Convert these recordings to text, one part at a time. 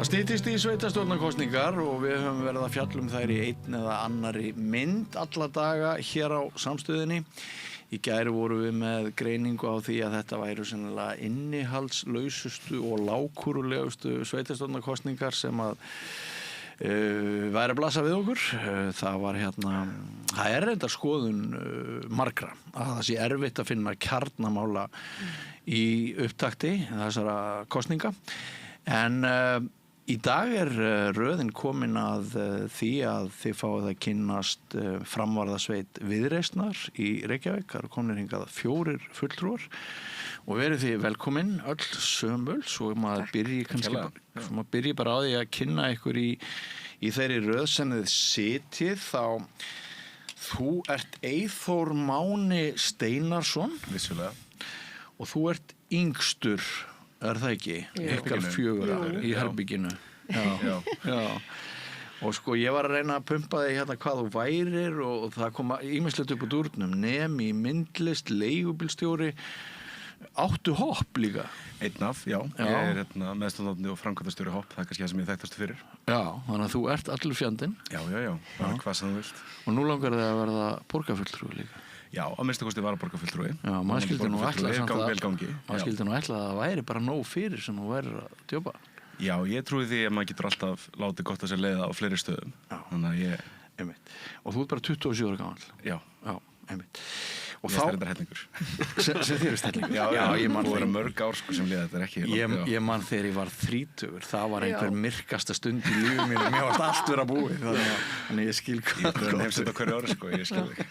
Styttist í sveitarstjórnarkosningar og við höfum verið að fjalla þær í einn eða annarri mynd alla daga hér á Samstöðinni. Í gær vorum við með greiningu á því að þetta væru sennilega innihaldslausustu og lágkúrulegustu sveitarstjórnarkosningar sem að væri að blasa við okkur. Það er reyndar skoðun margra að það sé erfitt að finna kjarnamála í upptakti þessara kosninga. En í dag er röðin komin að því að þið fáið að kynnast framvarðasveit Viðreisnar í Reykjavík. Það eru komnir hingað 4 fulltrúar og verið þið velkomin öll sömul, svo maður byrji bara á því að kynna ykkur í þeirri röð sem þið sitjið. Þá þú ert Eyþór Máni Steinarsson. Vissulega. Og þú ert yngstur, er það ekki? Ykkar 4 í herbygginu. Já. Og sko ég var að reyna að pumpa þig hérna hvað þú værir og það kom ýmislegt upp úr dúrnum. Nemi, myndlist, leigubílstjóri. Áttu hopp líka? Einn af, já. Ég er meðstofnandi og framkvæmdastjóri hopp. Það er kannski það sem ég þekktastu fyrir. Já, þannig að þú ert allur fjandinn. Já. Bara hvað sem þú vilt. Og nú langar þig að verða borgarfulltrúi líka. Já, að minnsta kosti varaborgarfulltrúi. Já, maður skildi nú ætla að það væri bara nóg fyrir sem þú værir að djópa. Já, ég trúi því að maður getur alltaf látið gott að sér leiða á fleiri stöðum. Já. Þannig að ég... Einmitt. Og þú ert bara 27 ára gamall. Já, einmitt. Og ég stærðar hellingur. Sem þér er stellingur? Já, ég man þegar mörg ár sko sem liða, þetta er ekki... Ég man þegar ég var 30, það var einhver myrkasta stund í lífi mínu, mér varst allt vera búið, þannig ég skil hvað. Ég er nefnst þetta hverju ári sko, ég skil þig.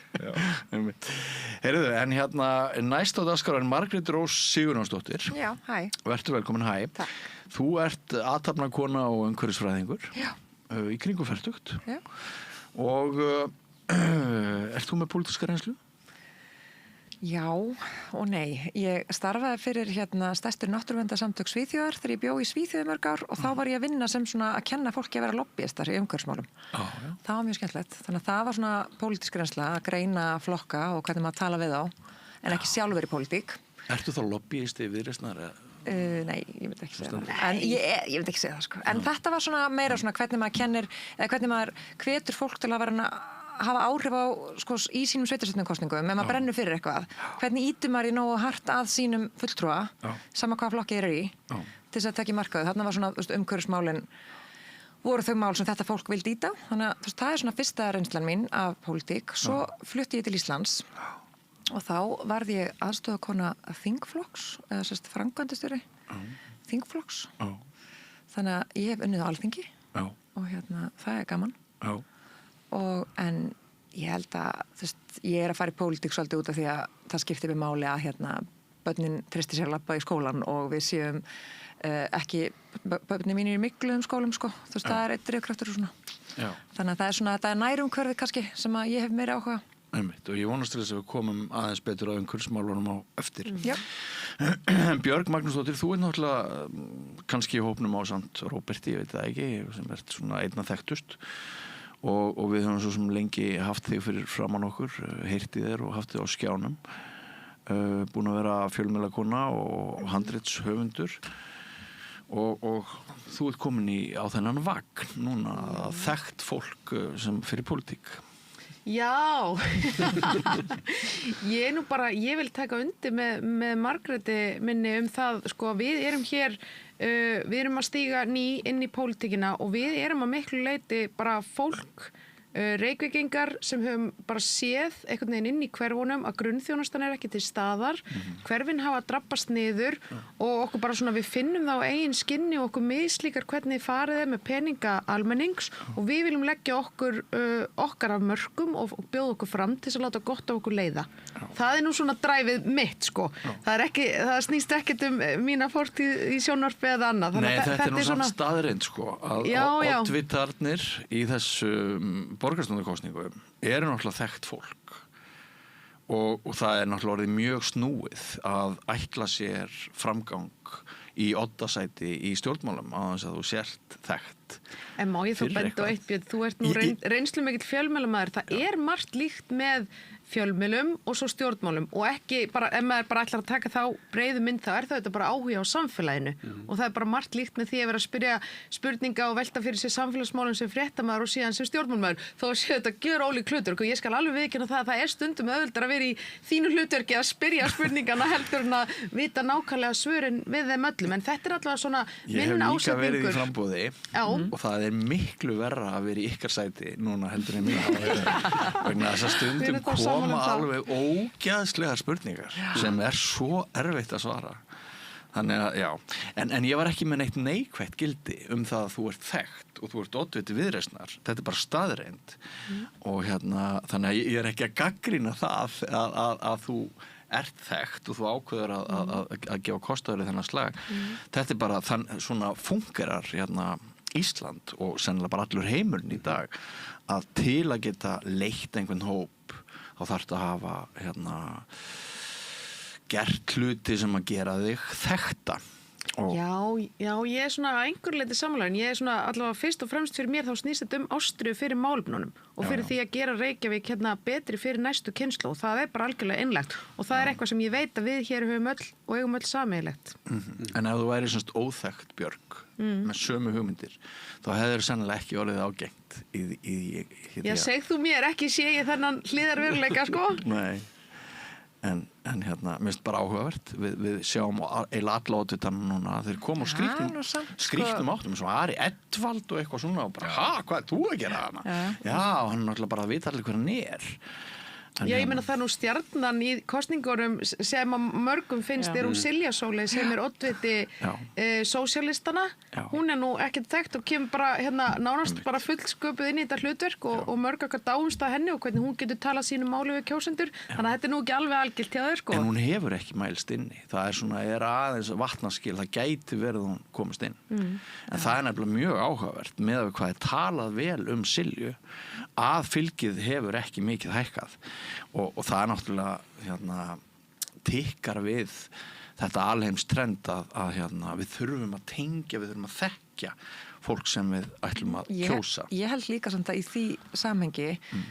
Heyrðu, en hérna næst á dagskrá er Margrét Rós Sigurjónsdóttir. Já, hæ. Vertu velkomin, hæ. Takk. Þú ert athafnakona og umhverfisfræðingur. Já. Í kringum fertugt. Já. Og ert þú með pólitíska reynslu? Já og nei. Ég starfaði fyrir stærstu náttúruverndarsamtök Svíþjóðar þegar ég bjó í Svíþjóði mörg ár og þá var ég að vinna sem svona að kenna fólki að vera lobbyistar í umhverfismálum. Það var mjög skemmtilegt. Þannig að það var svona pólitísk reynsla að greina flokka og hvernig maður tala við á, en ekki sjálfur í pólitík. Ertu þá lobbyisti Viðreisnar? Nei, ég myndi ekki segja það. En ég myndi ekki segja það sko. En þetta var svona meira svona hvernig maður kennir, eða hvernig maður hvetur fólk til að vera hafa áhrif á sko, í sínum sveitarstjórnarkosningum ef maður brennur fyrir eitthvað. Hvernig ýtir maður í nógu hart að sínum fulltrúa, sama hvað flokki er í, til þess að tekja markaðu. Þarna var svona umhverfismálin voru þau mál sem þetta fólk vildi ýta. Þannig að það er svona fyrsta reynslan mín af pólitík. Svo flutti ég til Íslands og þá varð ég aðstofakona þingflokks, eða sérst framkvæmdastjóri þingflokks. Þannig að ég hef unnið á Alþingi og það er gaman. En ég held að ég er að fara í pólitík svolítið út af því að það skiptir við máli að börnin treysti sér að labba í skólan og við séum ekki börnin mínir í mikluðum skólum sko. Það er eitt drifkraftur og svona. Þannig að það er nærumhverfið kannski sem að ég hef meira áhuga. Einmitt, og ég vonast til þess að við komum aðeins betur á umhverfismálunum á eftir. Já. Björg Magnúsdóttir, þú ert náttúrulega kannski í hópnum ásamt Róberti, ég veit það ekki, sem ert svona einna þekktust. Og við höfum svo sem lengi haft þig fyrir framan okkur, heyrt í þér og haft þig á skjánum. Búin að vera fjölmiðlakona og handritshöfundur. Og þú ert komin á þennan vagn núna, þekkt fólk sem fyrir pólitík. Já, ég vil taka undir með Margréti minni það, sko, við erum hér, við erum að stíga inn í pólitíkina og við erum að miklu leyti bara fólk, Reykvíkingar sem höfum bara séð einhvern veginn inn í hverfunum að grunnþjónustan er ekki til staðar, hverfin hafa drabbast niður og okkur bara svona við finnum það á eigin skinni og okkur mislíkar hvernig farið er með peninga almennings og við viljum leggja okkar af mörkum og bjóða okkur fram til að láta gott á okkur leiða. Það er nú svona dræfið mitt sko. Það snýst ekkert mína fortíð í sjónvarpi eða annað. Nei, þetta er nú samt staðreind sko að oddvitarnir í þessu borgarstjórnarkosningu eru náttúrulega þekkt fólk og það er náttúrulega orðið mjög snúið að ætla sér framgang í oddasæti í stjórnmálum á þess að þú sért þekkt. En má ég þá benda á eitt, Björn, þú ert nú reynslumikill fjölmiðlamaður, það er margt líkt með fjölmiðlum og svo stjórnmálum og ekki bara, ef maður bara ætlar að taka þá breiðu mynd þá er þetta bara áhuga á samfélaginu og það er bara margt líkt með því að vera að spyrja spurninga og velta fyrir sér samfélagsmálum sem fréttamaður og síðan sem stjórnmálmaður þó að séu þetta gjör ólík hlutur og ég skal alveg viðurkenna það að það er stundum auðveldara að vera í þínu hlutverki að spyrja spurningana heldur en að vita nákvæmlega svörin við þeim öllum en þetta er alltaf svona minn ásetningur. Ég hef líka verið í framboði og það er miklu verra að vera í ykkar sæti núna heldur en mér vegna þess að stundum koma alveg ógeðslegar spurningar sem er svo erfitt að svara þannig að já, en ég var ekki með neitt neikvætt gildi það að þú ert þekkt og þú ert oddviti Viðreisnar þetta er bara staðreynd og þannig að ég er ekki að gagnrýna það að þú ert þekkt og þú ákveður að gefa kostaður þennan slag þetta er bara svona fungerar Ísland og sennilega bara allur heimurinn í dag að til að geta leitt einhvern hóp þá þarftu að hafa gert hluti sem að gera þig þekkta. Já, ég er svona að einhverju leyti sammála en ég er svona allavega fyrst og fremst fyrir mér þá snýst þetta ástríðu fyrir málefnunum og fyrir því að gera Reykjavík betri fyrir næstu kynslóð og það er bara algjörlega innlegt og það er eitthvað sem ég veit að við hér höfum öll og eigum öll sameiginlegt. En ef þú væri svona óþekkt Björg með sömu hugmyndir þá hefur sennilega ekki orðið ágengt í Já, segð þú mér ekki sé ég þennan hliðarveruleika sko? Nei. En mér finnst bara áhugavert við sjáum eiginlega alla oddvitann núna þeir koma og skrýttum áttum svo Ari Edvald og eitthvað svona og bara, hvað er þú að gera hana? Já, hann er náttúrulega bara að vita allir hver hann er Já, ég meina það er nú stjarnan í kosningunum sem að mörgum finnst er Silja Sóley sem er oddviti sósíalistana. Hún er nú ekkert þekkt og kemur bara nánast bara fullsköpuð inn í þetta hlutverk og mörg okkar dáumst að henni og hvernig hún getur talað sínu máli við kjósendur. Þannig að þetta er nú ekki alveg algilt hjá þér sko. En hún hefur ekki mælst inni. Það er aðeins vatnaskil, það gæti verið hún komist inn. En það er nefnilega mjög áhugavert með að hvað er talað vel Silju að fylgið hefur ekki mikið hækkað. Og það er náttúrulega tikkar við þetta alheimstrend að við þurfum að tengja, við þurfum að þekkja fólk sem við ætlum að kjósa. Ég held líka samt að í því samhengi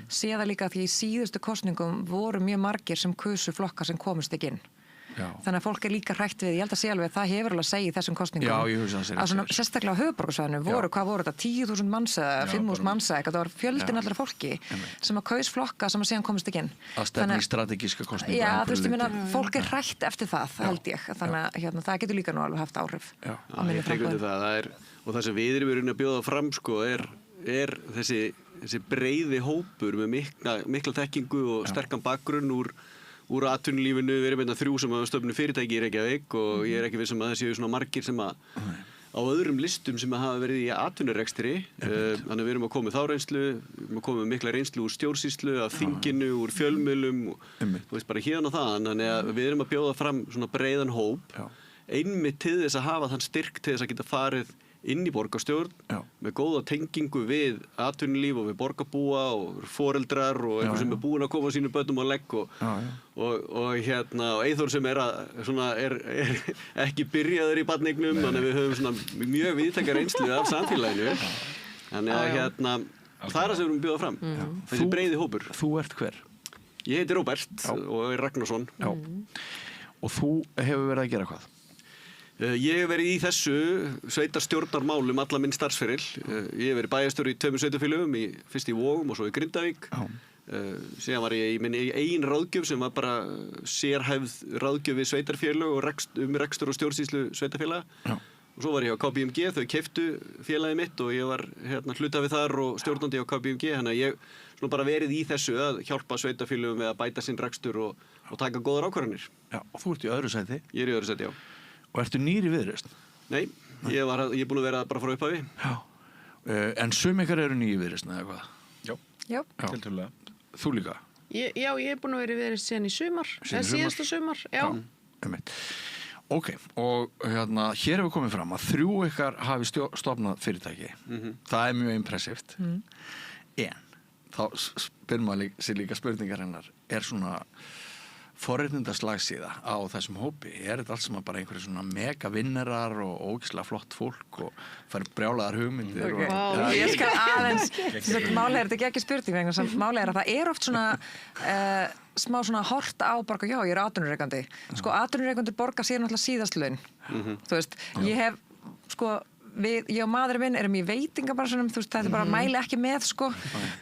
sé það líka að því í síðustu kosningum voru mjög margir sem kusu flokka sem komist ekki inn. Já. Þannig að fólk er líka hrætt við, ég held að sé alveg það hefur alveg að segja í þessum kosningum. Já, ég hugsa það að svona sérstaklega á höfuðborgarsvæðinu hvað voru þetta, 10.000 manns eða 5.000 manns eða eitthvað, það var fjöldin allra fólki sem að kaus flokka sem að síðan komist ekki inn. Að stefna í strategíska kosningu. Já, þú veist, ég meina, fólk er hrætt eftir það, held ég. Þannig að það getur líka nú alveg haft áhrif. Já, ég tek undir það. Og það sem við erum að bjóða fram, sko, er þessi breiði hópur með mikla þekkingu og sterkan bakgrunn úr atvinnulífinu. Við erum einna 3 sem að stöfnu fyrirtæki í Reykjavík og ég er ekki viss að það séu svona margir sem að á öðrum listum sem að hafa verið í atvinnurekstri. Þannig að við erum að koma með þá reynslu, við erum að koma með mikla reynslu úr stjórnsýslu, af þinginu, úr fjölmiðlum og þú veist bara hérna og það. Þannig að við erum að bjóða fram svona breiðan hóp einmitt til þess að hafa þann styrk til þess að geta farið inn í borgarstjórn með góða tengingu við atvinnulíf og við borgarbúa og foreldrar og einhver sem er búinn að koma sínu börnum á legg og Eyþór sem er ekki byrjaður í barneignum þannig að við höfum svona mjög víðtæka reynslu af samfélaginu þannig að það er það sem við erum að bjóða fram þessi breiði hópur. Þú ert hver? Ég heiti Róbert og er Ragnarsson. Og þú hefur verið að gera hvað? Ég hef verið í þessu sveitarstjórnarmálum alla minn starfsferil. Ég hef verið bæjarstjóri í 2 sveitarfélögum, fyrst í Vogum og svo í Grindavík. Síðan var ég í minni eigin ráðgjöf sem var bara sérhæfð ráðgjöf við sveitarfélög og rekstur og stjórnsýslu sveitarfélaga. Og svo var ég á KPMG, þau keyptu félagið mitt og ég var hluthafi þar og stjórnandi á KPMG. Þannig að ég bara verið í þessu að hjálpa sveitarfélögum við að bæta sinn rekstur og taka góðar ákvarðanir. Já, og þú ert í öðru sæti? Ég er í öðru sæti, já. Og ertu nýr í Viðreisn? Nei, ég er búinn að vera bara frá upphafi. Já. En sum ykkar eru nýr í Viðreisn eða hvað? Já. Tiltölulega. Þú líka? Já, ég er búinn að vera í Viðreisn síðan í sumar. Síðasta sumar, já. Ok, og hér hefur komið fram að 3 ykkar hafi stofnað fyrirtæki. Það er mjög impressíft. En þá spyr maður sér líka spurningar hennar. Er svona forréttindaslagsíða á þessum hópi? Er þetta allt sem bara einhverju svona mega vinnarar og ógeðslega flott fólk og fær brjálaðar hugmyndir? Okay. Ég skal aðeins, málið er þetta ekki spurning vegna sem málið er að það er oft svona smá svona hort á bara, já, ég er atvinnurekandi. Sko, atvinnurekendur borga sér náttúrulega síðast laun. Þú veist, ég hef, sko, ég og maðurinn minn erum í veitingabarsunum, þú veist, þetta bara mæli ekki með, sko.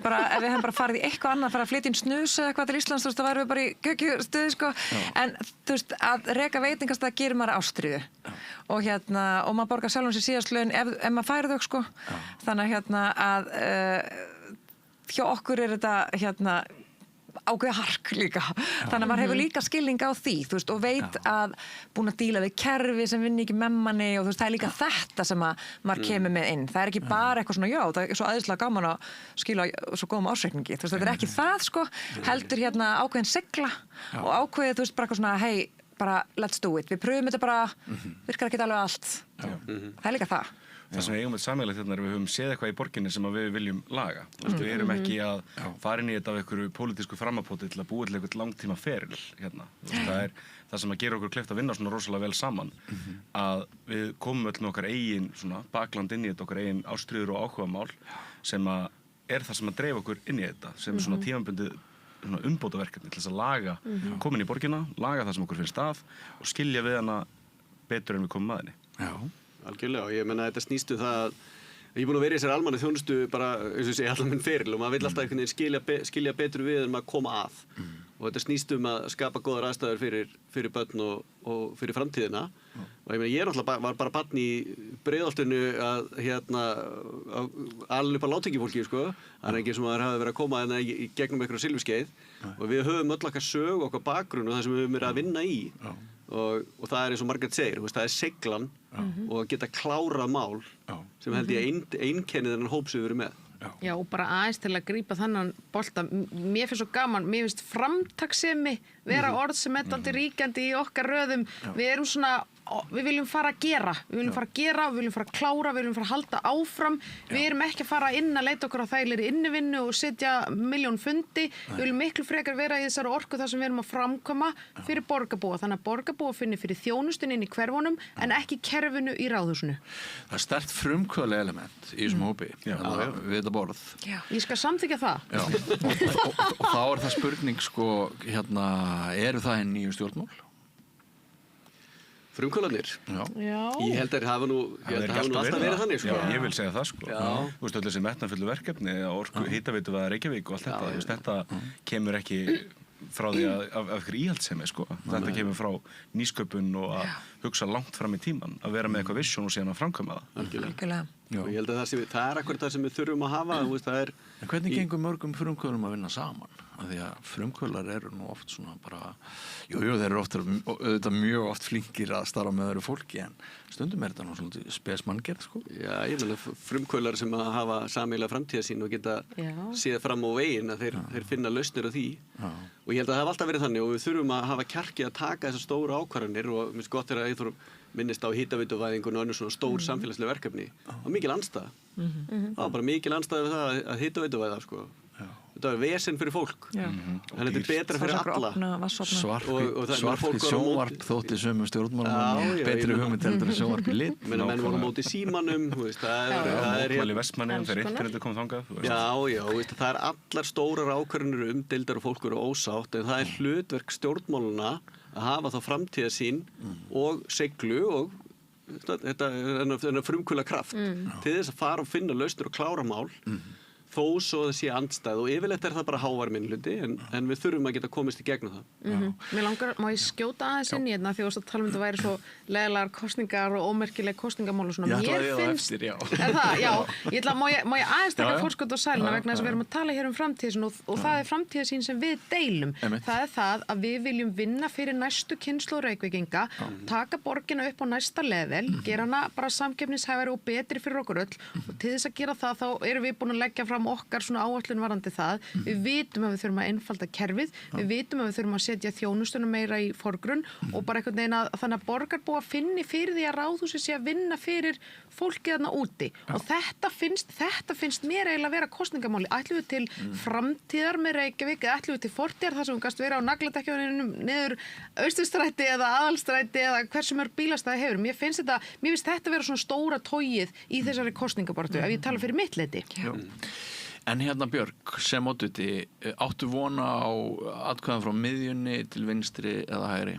Bara ef við hefum bara farið í eitthvað annað, fara að flytja inn snus eða eitthvað til Íslands, þú veist, þá værum við bara í göggjustuði, sko. En, þú veist, að reka veitingastað gerir maður ástríðu. Og og maður borgar sjálfum sér síðast laun ef maður færi þau, sko. Þannig að hjá okkur er þetta, ákveða hark líka. Þannig að maður hefur líka skilning á því, þú veist, og veit að búin að díla við kerfi sem vinni ekki með manni og þú veist, það er líka þetta sem að maður kemur með inn. Það er ekki bara eitthvað svona, já, það er svo æðislega gaman að skila svo góðum ársreikningi. Þú veist, þetta er ekki það, sko, heldur ákveðin sigla og ákveðið, þú veist, bara eitthvað svona, hey, bara let's do it. Við pröfum þetta bara, virkar ekki alveg allt. Það er líka það. Það sem við eigum með sameiginlegt hérna er að við höfum séð eitthvað í borginni sem við viljum laga. Við erum ekki að fara inn í þetta af einhverju pólitísku framapóti til að búa til eitthvað langtíma feril hérna. Það er það sem að gera okkur kleift að vinna svona rosalega vel saman. Að við komum öll með okkar eigin svona bakland inn í þetta, okkar eigin ástríður og áhugamál sem að er það sem að dreifa okkur inn í þetta, sem er svona tímabundið umbótaverkefni til þess að laga, koma inn í borgina, laga það sem okkur finnst að og skilja við hana betur en við komum að henni. Já. Algjörlega, og ég menna þetta snýstu það að ég er búin að vera í þessari almannu þjónustu bara, eins og ég segi, allan minn feril og maður vill alltaf einhvern veginn skilja betur við en maður koma að og þetta snýstu að skapa góðar aðstæður fyrir börn og fyrir framtíðina og ég meina ég var bara barn í Breiðholtinu að alin upp að lágtekjufólki, sko, það er ekki sem maður hafi verið að koma í gegnum einhverju silfuskeið og við höfum öll okkar sög, okkar bakgrunn og það sem við höfum verið að vinna í og það er eins og Margrét segir, það er seglan og að geta klárað mál sem held ég einkennið þennan hóp sem við erum með. Já, og bara aðeins til að grípa þannan bolta. Mér finnst svo gaman, mér finnst framtakssemi vera orð sem er dálítið ríkjandi í okkar röðum. Við erum svona, við viljum fara að gera, við viljum fara að klára, við viljum fara að halda áfram. Við erum ekki að fara inn að leita okkur á þægilegri innivinnu og setja milljón fundi. Við viljum miklu frekar vera í þessari orku þar sem við erum að framkvæma fyrir borgarbúa. Þannig að borgarbúa finni fyrir þjónustunni inn í hverfunum en ekki kerfinu í ráðhúsinu. Það er sterkt frumkvöðlega element í þessum hópi. Við þetta borð. Ég skal samþykkja það. og þá er það spurning, sko, eru það nýju stjórnmál? Frumkvöðlarnir? Já. Ég held að það hafa nú alltaf verið þannig, sko. Já, ég vil segja það, sko. Þú veist, öll þessi metnaðfullu verkefni, orku, hitaveituvæða Reykjavík og allt þetta, þetta kemur ekki frá því af ykkur íhaldssemi, sko. Þetta kemur frá nýsköpun og að hugsa langt fram í tíman, að vera með eitthvað vision og síðan að framkvæma það. Algjörlega. Og ég held að það er akkurat það sem við þurfum að hafa, þú veist, það er... En hvernig gengur mörgum frumkvöðlum að vinna saman? Af því að frumkvöðlar eru nú oft svona bara... Jú, þeir eru auðvitað mjög oft flinkir að starfa með öðru fólki, en stundum er þetta nú svona spesmanngerð, sko. Já, ég meina frumkvöðlar sem að hafa sameiginlega framtíðarsýn og geta séð fram á veginn að þeir finna lausnir á því. Og ég held að það hafa alltaf verið þannig og við þurfum að hafa kjarki að taka þessar stóru ákvarðanir og minnst gott er að Eyþór minnist á hitaveituvæðingu og önnur svona stór samfélagsleg verkefni og mikil andstæða. Það var bara mikil andstæða við það að hitaveituvæða, sko. Þetta var vesen fyrir fólk. Þannig að þetta er betra fyrir alla. Svartið sjónvarp þótti sömu stjórnmálum betri hugmynd heldur en sjónvarp í lit. Menn voru á móti símanum, það er mótmæli Vestmannaeyjum þegar internetið kom þangað. Já, það er allar stórar ákvarðanir umdeildar og fólk eru ósátt, en það er hlutverk stjórnmálana að hafa þá framtíðarsýn og seglu og þetta er frumkvöðla kraft til þess að fara og finna lausnir og klára mál þó svo það sé andstæð og yfirleitt er það bara hávær minnihluti en við þurfum að geta komist í gegnum það. Mér langar, má ég skjóta aðeins inn í hérna því að tala um þetta væri svo leðilegar kosningar og ómerkileg kosningamál og svona. Ég ætlaði það eftir, já. Má ég aðeins taka forskot á sæluna vegna þess að við erum að tala hér um framtíðarsýn og það er framtíðarsýn sem við deilum. Það er það að við viljum vinna fyrir næstu kynslóð Reykvíkinga, taka borgina upp á næsta level, gera hana bara samkeppnishæfari og betri fyrir okkur öll og til þess að gera það þá erum við búin að leggja fram fram okkar svona áætlun varðandi það. Við vitum að við þurfum að einfalda kerfið, við vitum að við þurfum að setja þjónustuna meira í forgrunn og bara einhvern veginn að þannig að borgarbúar finni fyrir því að ráðhúsið sé að vinna fyrir fólkið þarna úti. Og þetta finnst mér eiginlega að vera kosningamáli. Ætlum við til framtíðar með Reykjavík eða ætlum við til fortíðar þar sem við gast vera á nagladekkjunum niður Austurstræti eða Aðalstræti eða hversu mörg bílastæði hefur. Mér finnst þetta vera svona stóra tógið í þessari kosningabaráttu ef ég tala fyrir mitt leyti. En hérna Björg, sem oddviti, áttu vona á atkvæðan frá miðjunni til vinstri eða hægri?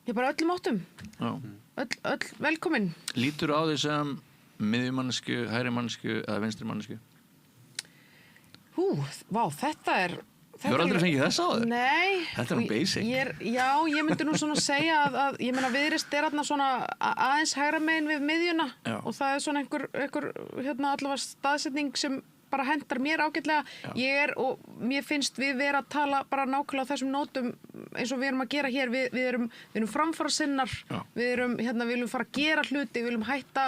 Ég bara öllum áttum. Já. Öll velkomin. Lítur á því sem miðjumannesku, hægri mannesku eða vinstri mannesku? Vá, þetta er... Þú hefur aldrei fengið þess á þér? Nei. Þetta er nú basic. Ég myndi nú svona segja að ég meina Viðreisn þarna svona aðeins hægra megin við miðjuna og það er svona einhver allavega staðsetning sem bara hendar mér ágætlega. Og mér finnst við vera að tala bara nákvæmlega á þessum nótum eins og við erum að gera hér. Við erum framfarasinnar, við viljum fara að gera hluti, við viljum hætta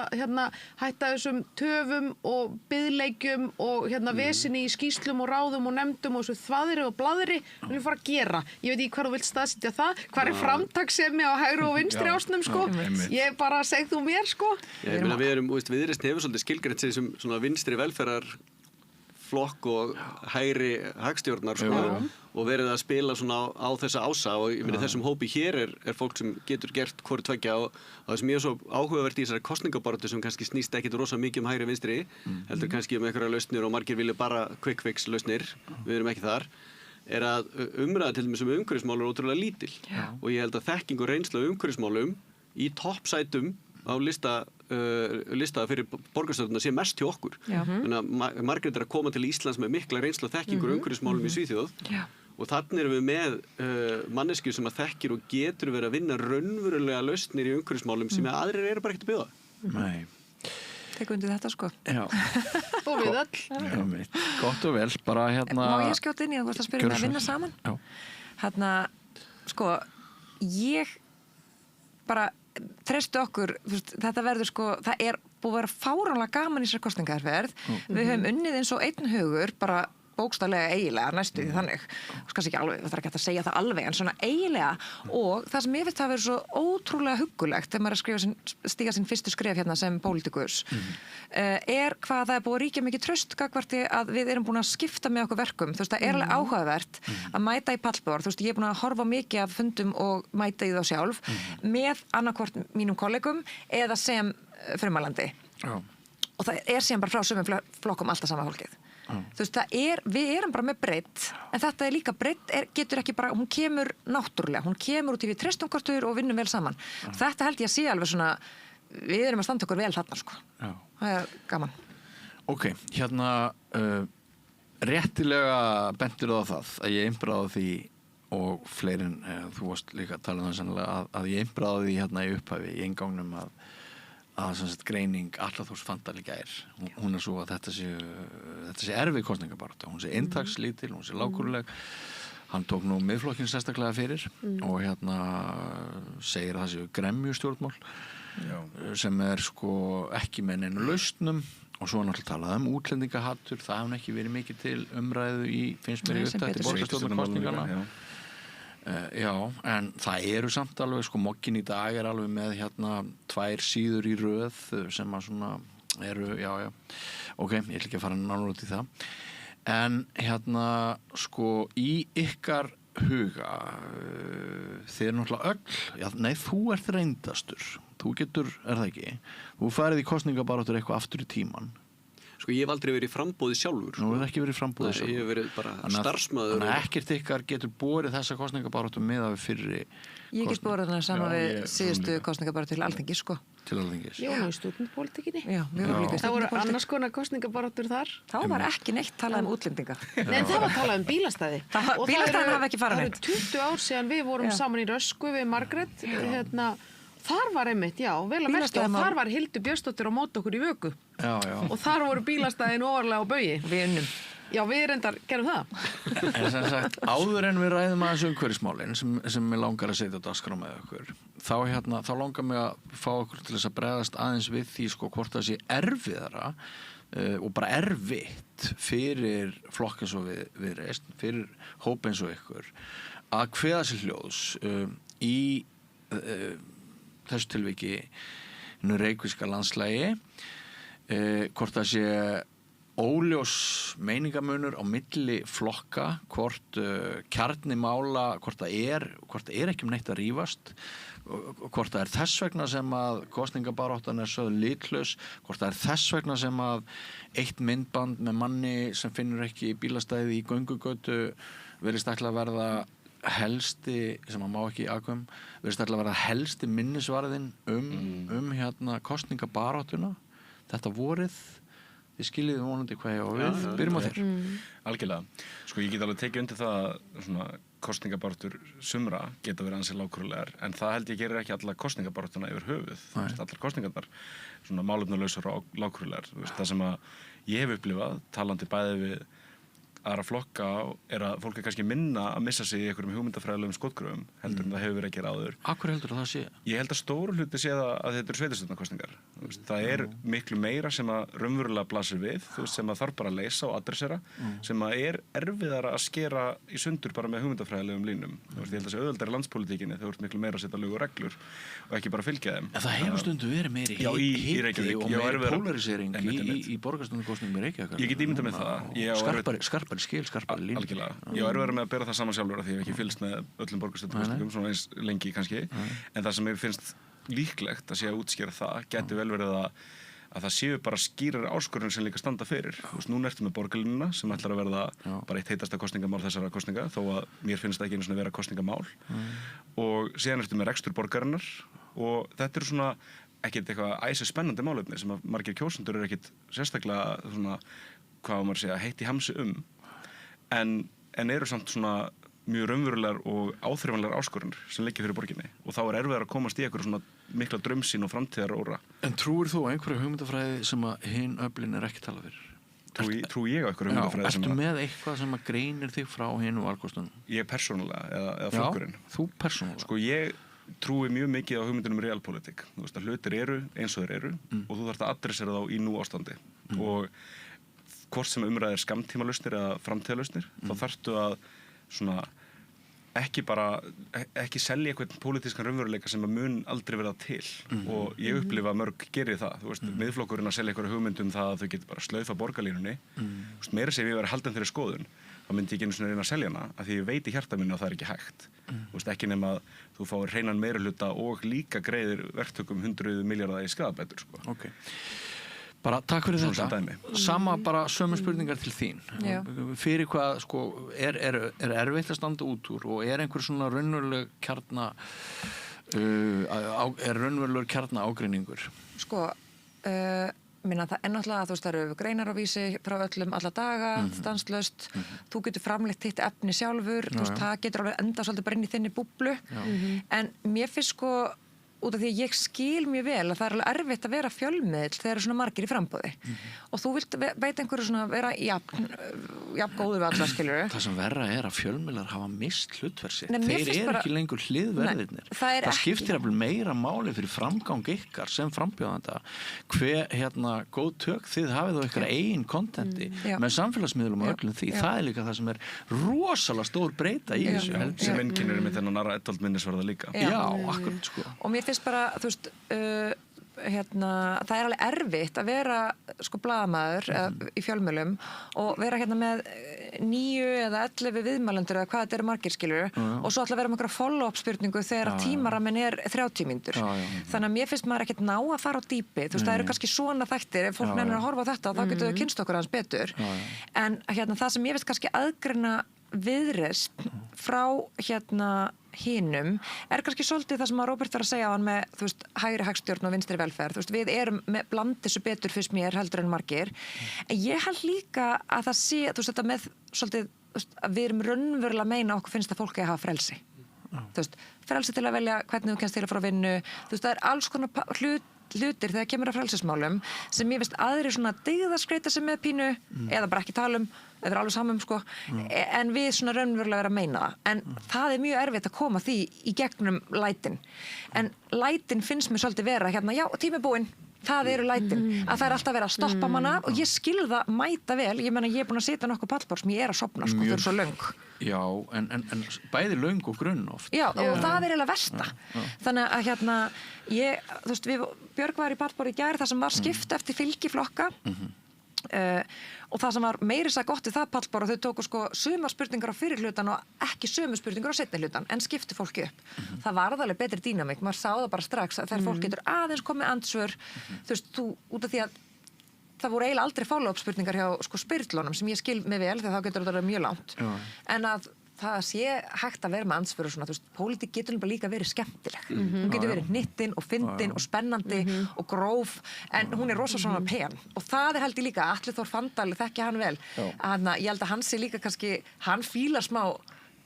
þessum töfum og biðleikjum og vesinni í skýslum og ráðum og nefndum og þessu þvaðri og blaðri, við viljum fara að gera. Ég veit ekki hvar þú vilt staðsetja það, hvar er framtakssemi á hægri og vinstri ásnum, sko. Ég bara seg þú mér, sko. Ég meina við erum, Viðreisn hefur svolítið skilgreint sig sem svona vinstri velferðar flokk og hægri hagstjórnar og verið að spila svona á þessa ása og ég meina þessum hópi hér er fólk sem getur gert hvoru tveggja og það sem ég er svo áhugavert í þessari kosningabaráttu sem kannski snýst ekkit rosa mikið um hægri vinstri heldur kannski um einhverja lausnir og margir vilja bara quick fix lausnir, við erum ekki þar er að umræða til dæmis umhverfismál er ótrúlega lítil og ég held að þekking og reynsla umhverfismálum í toppsætum á lista fyrir borgarstjórnina sé mest hjá okkur. Þannig að Margrét er að koma til Íslands með mikla reynslu og þekkingur umhverfismálum í Svíþjóð og þannig erum við með manneskju sem að þekkir og getur verið að vinna raunverulega lausnir í umhverfismálum sem aðrir eru bara ekkert að byggja. Nei. Tekur undir þetta, sko. Já. Og við öll. Gott og vel, bara Má ég skjóta inn í að þú varst að spyrja mig að vinna saman? Já. Sko, ég bara treystu okkur, þetta verður sko, það er búið að vera fáránlega gaman í þessari kosningaherferð. Við höfum unnið eins og einn hugur, bara bókstaflega eiginlega næstu því þannig. Kannski ekki alveg, það er ekki hægt að segja það alveg, en svona eiginlega og það sem ég finnst að vera svo ótrúlega huggulegt þegar maður er að stíga sín fyrstu skref hérna sem pólitíkus er hvað það er búið að ríkja mikið traust gagnvart að við erum búin að skipta með okkur verkum. Þú veist, það er alveg áhugavert að mæta í pallborð. Þú veist, ég er búin að horfa mikið af fundum og mæta í þá sjálf með annarkvort mínum kollegum eða sem frumalandi. Og það er síðan bara frá sumum flokkum alltaf sama fólkið. Þú veist, við erum bara með breidd, en þetta er líka breidd, getur ekki bara, hún kemur náttúrulega, hún kemur út í við treystum kortur og vinnum vel saman. Þetta held ég að sé alveg svona, við erum að standa okkur vel þarna, sko. Það er gaman. Ok, hérna, réttilega bentir á það að ég einbráði því og fleirin, þú varst líka að tala um það sannlega, að ég einbráði því hérna í upphafi, í eingangnum að greining Allaþórs Fandal í gær hún er svo að þetta sé erfið kosningabaráttu, hún sé inntakslítil, hún sé lágkúruleg hann tók nú miðflokkinn sérstaklega fyrir og hérna segir að það séu gremjustjórnmál sem er sko ekki með neinu lausnum og svo er náttúrulega talað um útlendingahattur, það hefur ekki verið mikið til umræðu í, finnst mér í upptætti borgarstjórnarkosningana. Já, en það eru samt alveg, sko, Mogginn í dag er alveg með hérna 2 síður í röð sem að svona eru, ok, ég ætla ekki að fara nánar út í það. En hérna, sko, í ykkar huga, þið er náttúrulega öll, þú ert reyndastur, þú getur, er það ekki, þú farið í kosningabaráttur eitthvað aftur í tímann. Sko ég hef aldrei verið í framboði sjálfur. Nú hefur ekki verið í framboði sjálfur. Ég hef verið bara starfsmaður. Þannig að ekkert ykkar getur borið þessa kosningabaráttu miðað við fyrri Ég get borið þarna saman við síðustu kosningabaráttu til Alþingis, sko. Til Alþingis. Ég var nú í stúdentpolítikinni. Já, við vorum líka í Það voru stúdentapólitík. annars konar kosningabaráttur þar. Þá var ekki neitt talað um útlendinga. Nei, það var talað um bílastæði. Bílastæðin hafa ekki farið neitt. Það eru 20 ár síðan við vorum saman í Rösku við Margrét. Þar var einmitt, vel að merkja og þar var Hildur Björnsdóttir á móti okkur í Vöku. Já. Og þar voru bílastæðin ofarlega á baugi. Við unnum. Já, við reyndar gerum það. En sem sagt, áður en við ræðum aðeins umhverfismálin sem mig langar að setja á dagskrá með okkur, þá langar mig að fá okkur til þess að bregðast aðeins við því, sko, hvort það sé erfiðara og bara erfitt fyrir flokk eins og Viðreisn, fyrir hóp eins og ykkur að kveða sér hljóðs í þessu tilviki reykvíska landslægi, hvort það sé óljós meiningamunur á milli flokka, hvort kjarni mála, hvort það er ekki neitt að rífast, hvort það er þess vegna sem að kosningabaráttan er sögð litlaus, hvort það er þess vegna sem að eitt myndband með manni sem finnur ekki bílastæði í göngugötu virðist ætla að verða helsti, sem að má ekki aðkvæm, virðist ætla að verða helsti minnisvarðin kosningabaráttuna þetta vorið. Þið skiljiði vonandi hvað ég á við. Byrjum á þér. Algjörlega. Sko ég get alveg tekið undir það að svona kosningabaráttur sumra geta verið ansi lágkúrulegar, en það held ég gerir ekki alla kosningabaráttuna yfir höfuð. Allar kosningarnar svona málefnalausar og lágkúrulegar. Það sem að ég hef upplifað, talandi bæði við aðra flokka, er að fólk er kannski minna að missa sig í einhverjum hugmyndafræðilegum skotgröfum heldur en það hefur verið að gera áður. Akkur heldur það sé? Ég held að stóru hluti sé það að þetta eru sveitarstjórnarkosningar. Það er miklu meira sem að raunverulega blasir við, sem að þarf bara að leysa og adressera, sem að er erfiðara að skera í sundur bara með hugmyndafræðilegum línum. Ég held að þessi auðveldari landspólitíkinni, þau ert miklu meira að setja lög og reglur og ekki bara fylgja þeim. En það hefur stundum verið meiri hiti og meiri polarisering í borgarstjórnarkosningum í Reykjavík. Ég get ímyndað með það. Skarpari línu. Algjörlega. Ég á erfiðara með að bera það saman sjálfur því ég hef ekki fylgst með öllum borgarstjórnarkosningum svona eins lengi kannski. En það sem mér finnst líklegt að sé að útskýra það gæti vel verið að það séu bara skýrari áskorun sem líka standa fyrir. Núna ertu með borgarlínuna sem ætlar að verða bara eitt heitasta kosningamál þessara kosninga þó að mér finnst það ekki einu svona vera kosningamál. Og síðan ertu með rekstur borgarinnar og þetta eru svona ekkert eitthvað æsi spennandi málefni sem að margir kjósendur eru ekkert sérstaklega svona, hvað maður segja, heitt í hamsi en eru samt svona mjög raunverulegar og áþreifanlegar áskorunir sem liggja fyrir borginni og þá er erfiðar að komast í eitthvað svona mikla draumsýn og framtíðaróra. En trúir þú á einhverju hugmyndafræði sem að hinn öflin er ekki talað fyrir? Trú ég á einhverju hugmyndafræði sem að... Ertu með eitthvað sem að greinir þig frá hinn og valkostunum? Ég persónulega eða flokkurinn? Já, þú persónulega. Sko ég trúi mjög mikið á hugmyndunum realpolitik. Þú veist að hlutir eru eins og þeir eru og þú þarft að adressera þá í nú ástandi og hvort sem umræðir skammtímalausnir eða framtíðalausnir, þá þarftu að svona ekki selja eitthvað pólitískan raunveruleika sem að mun aldrei verða til og ég upplifa að mörg gerir það, þú veist, miðflokkurinn að selja eitthvað hugmyndum það að þau getur bara slaufa borgarlínunni, þú veist, meira sem ég verið haldin þeirri skoðun, þá myndi ég ekki einu svona reyna að selja hana, af því ég veit í hjarta minni að það er ekki hægt, þú veist, ekki nema að þú fáir hreinan meirihluta og líka greiðir verktökum 100 milljarða í skaðabætur, sko. Okay. Bara takk fyrir þetta. Sama bara sömu spurningar til þín. Fyrir hvað, sko, er erfitt að standa út úr og er einhver svona raunveruleg kjarna ágreiningur? Sko, minna það er náttúrulega að þú veist það eru greinar á Vísi frá öllum alla daga, stanslaust, þú getur framleitt þitt efni sjálfur, þú veist það getur alveg enda svolítið bara inn í þinni búblu, en mér finnst sko út af því að ég skil mjög vel að það er alveg erfitt að vera fjölmiðl þegar eru svona margir í framboði og þú vilt veit einhverju svona vera jafn góðu við alla skiljuru. Það sem verra er að fjölmiðlar hafa mist hlutverk sitt. Þeir eru ekki lengur hliðverðirnir. Það skiptir alveg meira máli fyrir framgang ykkar sem frambjóðanda góð tök þið hafið á ykkar eigin kontenti með samfélagsmiðlum og öllum því. Það er líka það sem er rosalega stór breyta í þessu. Sem einkennir með þennan Edvald minnisvarða líka. Já, akkurat sko. Og mér finnst bara, þú veist, það er alveg erfitt að vera sko blaðamaður í fjölmiðlum og vera með 9 eða 11 viðmælendur eða hvað þetta eru margir skilur og svo ætla að vera með einhverja follow-up spurningu þegar tímaraminn er 30 mínútur. Þannig að mér finnst maður ekkert ná að fara á dýpi. Þú veist, það eru kannski svona þættir, ef fólk nennir að horfa á þetta þá getur þau kynst okkur aðeins betur. En það sem ég finnst kannski aðgreina Viðreisn frá hinum er kannski svolítið það sem að Róbert var að segja á hann með, þú veist, hægri hagstjórn og vinstri velferð, þú veist, við erum með bland þessu betur fyrst mér heldur en margir en ég held líka að það sé, þú veist, þetta með svolítið, þú veist, að við erum raunverulega að meina okkur finnst að fólki að hafa frelsi þú veist, frelsi til að velja hvernig þú kennst til að fara að vinnu, þú veist, það er alls konar hlutir þegar kemur að frelsismálum sem ég veist aðri svona dygðaskreita sem með pínu eða bara ekki tala eða er alveg samum sko en við svona raunverulega vera að meina það en það er mjög erfitt að koma því í gegnum lætin en lætin finnst mér svolítið vera já, tími búinn Það eru lætin, að það er alltaf verið að stoppa manna og ég skil það mæta vel, ég meina ég er búin að sitja nokkuð pallborð sem ég er að sofna, sko, þau eru svo löng. Já, en bæði löng og grunn oft. Já, og það er eiginlega versta. Þannig að þú veist, Björg var í pallborð í gær, það sem var skipt eftir fylgiflokka, og það sem var meiri sæ gott í það pallborð, þau tóku sko sumar spurningar á fyrir hlutan og ekki sömu spurningar á seinni hlutan, en skiptu fólki upp. Það var alveg betri dýnamík, maður sá það bara strax að þegar fólk getur aðeins komið andsvör, þú veist, út af því að það voru eiginlega aldrei follow-up spurningar hjá sko spyrlunum sem ég skil mig vel þegar þá getur þetta mjög langt. En að það sé hægt að vera með andsvör og svona, þú veist, pólitík getur bara líka verið skemmtileg. Hún getur verið hnittin og fyndin og spennandi og gróf, en hún er rosa svona pen. Og það held ég líka, Atli Þór Fandal, þekki hann vel, að ég held að hann sé líka kannski, hann fílar smá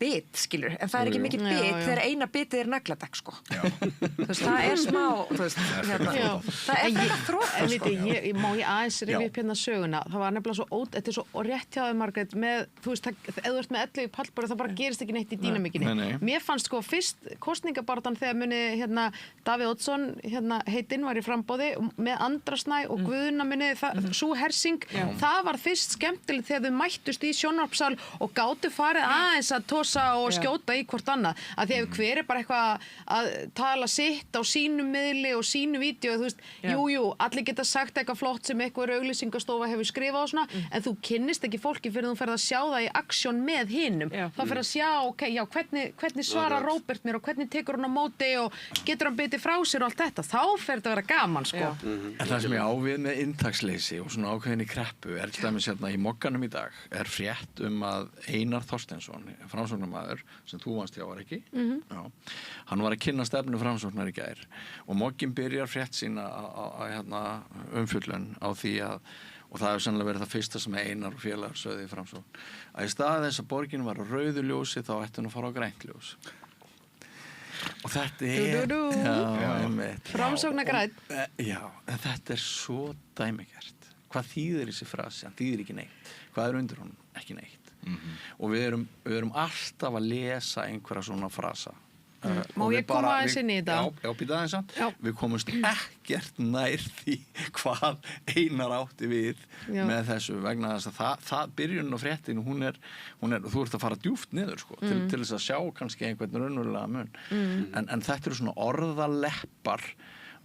bit, skilur, en það er ekki mikið bit þegar eina bitið er nagladekk, sko. Þú veist, það er smá, þú veist, það er þetta þrótt, en viti, má ég aðeins rifja upp hérna söguna, það var nefnilega svo þetta er svo rétt hjá þau, Margrét, með, þú veist, ef þú ert með 11 pallborði, það bara gerist ekki neitt í dýnamíkinni. Mér fannst sko fyrst kosningabaráttan þegar muni, Davíð Oddsson, heitinn var í framboði með Andra Snæ og Guðna muni, sú hersing, það var fyrst skemmtilegt þegar þau mættust í sjónvarpssal og gátu farið aðeins að tosa og skjóta í hvort annað, að því ef hver er bara eitthvað að tala sitt á sínum miðli og sínu vídeo, þú veist, jú, allir geta sagt eitthvað flott sem eitthvað auglýsingastofa hefur skrifað og svona, en þú kynnist ekki fólki fyrir þú ferð að sjá það í aksjón með hinum, þá ferð að sjá, hvernig svarar Róbert mér og hvernig tekur hann á móti og getur hann bitið frá sér og allt þetta, þá fer þetta að vera gaman, sko. En það sem ég ávið með inntaksleysi og svona ákveðinni kreppu er til dæmis í Mogganum í dag er frétt að Einar Þorsteinsson, Framsóknarmaður, sem þú vannst hjá var ekki, já, hann var að kynna stefnu Framsóknar í gær og Moggin byrjar frétt sína á umfjöllun á því og það hefur sannlega verið það fyrsta sem Einar og félagar sögðu í Framsókn, að í stað þess að borgin var á rauðu ljósi þá ætti hún að fara á grænt ljós. Og þetta Framsóknar grænn. Já, en þetta er svo dæmigert. Hvað þýðir þessi frasi? Hann þýðir ekki neitt. Hvað er undir honum? Ekki neitt. Og við erum alltaf að lesa einhverja svona frasa. Má ég koma aðeins inn í þetta? Já, býta aðeins að. Við komumst ekkert nær því hvað Einar átti við með þessu vegna þess að það byrjunin á fréttinu, hún er, þú ert að fara djúpt niður, sko, til þess að sjá kannski einhvern raunverulega mun. En þetta eru svona orðaleppar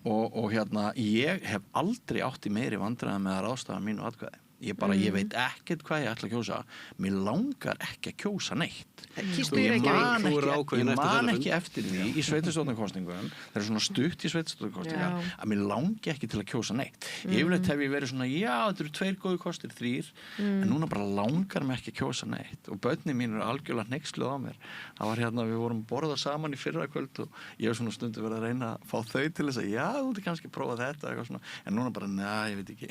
og ég hef aldrei átt í meiri vandræði með að ráðstafa mínu atkvæði. Ég veit ekkert hvað ég ætla að kjósa. Mér langar ekki að kjósa neitt. Kýstu í Reykjavík? Ég man ekki eftir því í sveitarstjórnarkosningum, það er svona stutt í sveitarstjórnarkosningar, að mér langi ekki til að kjósa neitt. Yfirleitt hef ég verið svona, já, þetta eru 2 góðu kostir, 3, en núna bara langar mér ekki að kjósa neitt. Og börnin mín eru algjörlega hneyksluð á mér. Það var við vorum að borða saman í fyrrakvöld og ég hef svona stundu verið að reyna að fá þau til þess að, já, þú ert kannski að prófa þetta, eitthvað svona, en núna bara, neða, ég veit ekki.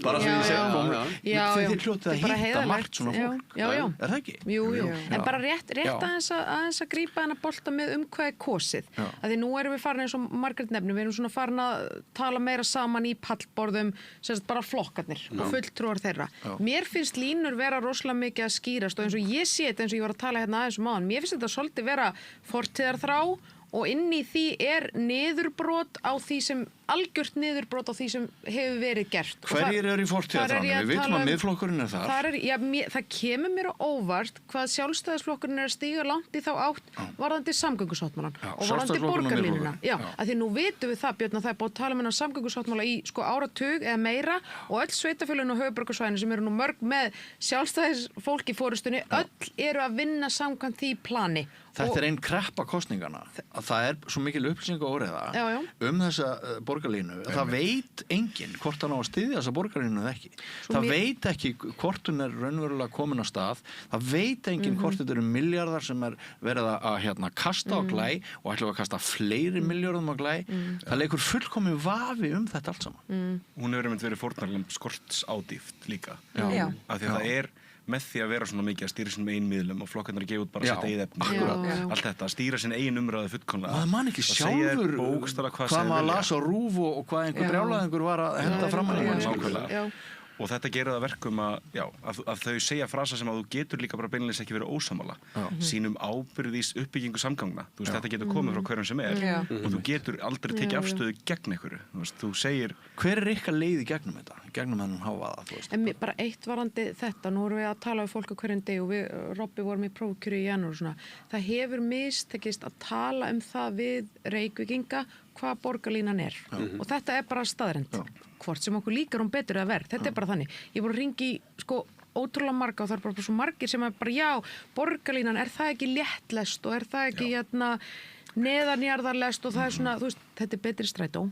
Bara svo ég segi þið hljótið að hitta margt svona fólk, er það ekki? Jú, en bara rétt aðeins að grípa hennar bolta með hvað er kosið, að því nú erum við farin eins og Margrét nefnir, við erum svona farin að tala meira saman í pallborðum, sem sagt bara flokkarnir og fulltrúar þeirra. Mér finnst línur vera rosalega mikið að skýrast og eins og ég sé þetta, eins og ég var að tala hérna aðeins áðan, mér finnst þetta svolítið vera fortíðarþrá og inn í því er niðurbrot á því sem algjört niðurbrot á því sem hefur verið gert. Hverjir eru í fortíðarþránum? Við vitum að Miðflokkurinn er þar. Það kemur mér á óvart hvað Sjálfstæðisflokkurinn er að stíga langt í þá átt varðandi samgöngusáttmálann og varðandi borgarlínuna. Já, að því nú vitum við það, Björn, að það er búið að tala um hennar samgöngusáttmála í áratug eða meira og öll sveitarfélögin og höfuðborgarsvæðinu sem eru nú mörg með Sjálfstæðisfólk í forystunni, öll eru að vinna samkvæmt því plani. Þetta er einn kreppa kosningana að það er svo mikil upplýsingaóreiða þessa borgarlínu. Það veit enginn hvort hann á að styðja þessa borgarlínu eða ekki. Það veit ekki hvort hún er raunverulega komin á stað. Það veit enginn hvort þetta eru milljarðar sem er verið að kasta á glæ og ætlum að kasta fleiri milljörðum á glæ. Það leikur fullkomið vafi þetta allt saman. Hún hefur verið fórnarlamb skortsádýft líka. Af því að það er með því að vera svona mikið að stýra sinum eigin miðlum og flokkarnir að gefa út bara sitt eigið efni allt þetta, að stýra sin eigin umræðu fullkomlega. Maður man ekki sjálfur hvað maður las á RÚV og hvað einhver brjálæðingur var að henda fram að mann. Og þetta gerir það verkum að þau segja frasa sem að þú getur líka bara beinleins ekki verið ósammála. Sínum ábyrgð í uppbyggingu samgangna. Þú veist, þetta getur komið frá hverjum sem og þú getur aldrei tekið afstöðu gegn einhverju. Þú veist, þú segir... Hver ykkar leið í gegnum þetta? Gegnum þennan hávaða, þú veist? En bara eitt varandi þetta, nú erum við að tala við fólk á hverjum degi og við, Robby, vorum í prófkjöri í janúar og svona. Það hefur mistekist að tala það við Reykvíkinga hvað borgarlínan og þetta bara staðrend. Hvort sem okkur líkar betur eða verð. Þetta bara þannig. Ég bara hringi sko ótrúlega marga og það bara svo margir sem bara borgarlínan, það ekki léttlest og það ekki neðanjarðarlest og það svona, þú veist, þetta betri strætó.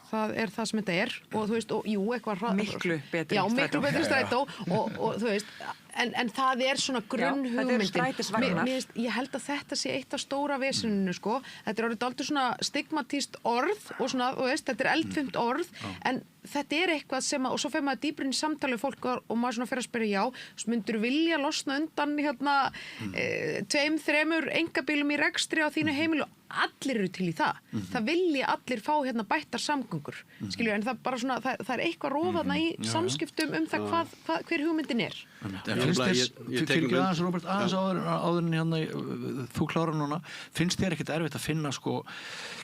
Það það sem þetta og þú veist, og jú, eitthvað miklu betri strætó. Miklu betri strætó og þú veist, en það svona grunnhugmyndin. Ég held að þetta sé eitt af stóra veseninu, sko. Þetta orðið dálítið svona stigmatíst orð og svona, þú veist, þetta eldfimt orð, en þetta eitthvað sem og svo fer maður dýpra inn í samtali við fólk og maður svona fer að spyrja, myndur vilja losna undan 2-3 einkabílum í rekstri á þínu heimilu? Allir eru til í það. Það vilja allir fá bættar samgöngur. Skilju, en það bara svona, það eitthvað rofaðna í samskiptum það hver hugmyndin Finnst þér ekki aðeins, Róbert, áður en þú klárar núna, finnst þér ekkert erfitt að finna sko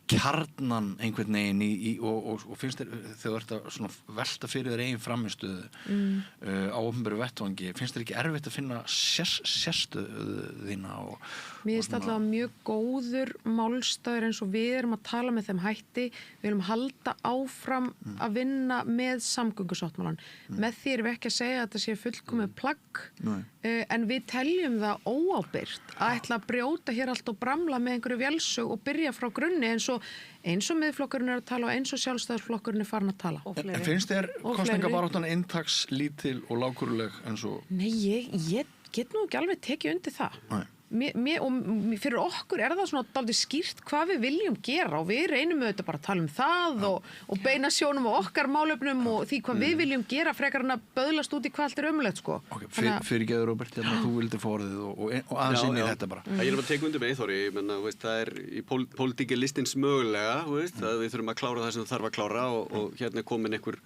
kjarnan einhvern veginn og finnst þér, þegar þú ert að svona velta fyrir þér eigin frammistöðu á opinberu vettvangi, finnst þér ekki erfitt að finna sérstöðu þína Mér finnst alltaf mjög góður málstaður eins og við erum að tala með þeim hætti, við viljum halda áfram að vinna með samgöngusáttmálann. Með því erum við ekki að segja að þetta sé fullkomið plagg, en við teljum það óábyrgt að ætla að brjóta hér allt og bramla með einhverju vélsög og byrja frá grunni eins og Miðflokkurinn að tala og eins og Sjálfstæðisflokkurinn farin að tala. En finnst þér kosningabaráttan inntakslítil og lágkúruleg eins og... Nei, ég get nú ekki alveg tekið undir það. Og fyrir okkur það svona dálítið skýrt hvað við viljum gera og við reynum auðvitað bara að tala það og beina sjónum á okkar málefnum og því hvað við viljum gera frekar en að böðlast út í hvað allt umlegt sko. Fyrirgeðu Róbert, þú vildi forðið og aðeins inn í þetta bara. Ég bara að teka undir með Eyþóri, það í pólitík listins mögulega, að við þurfum að klára það sem það þarf að klára og hérna komin einhver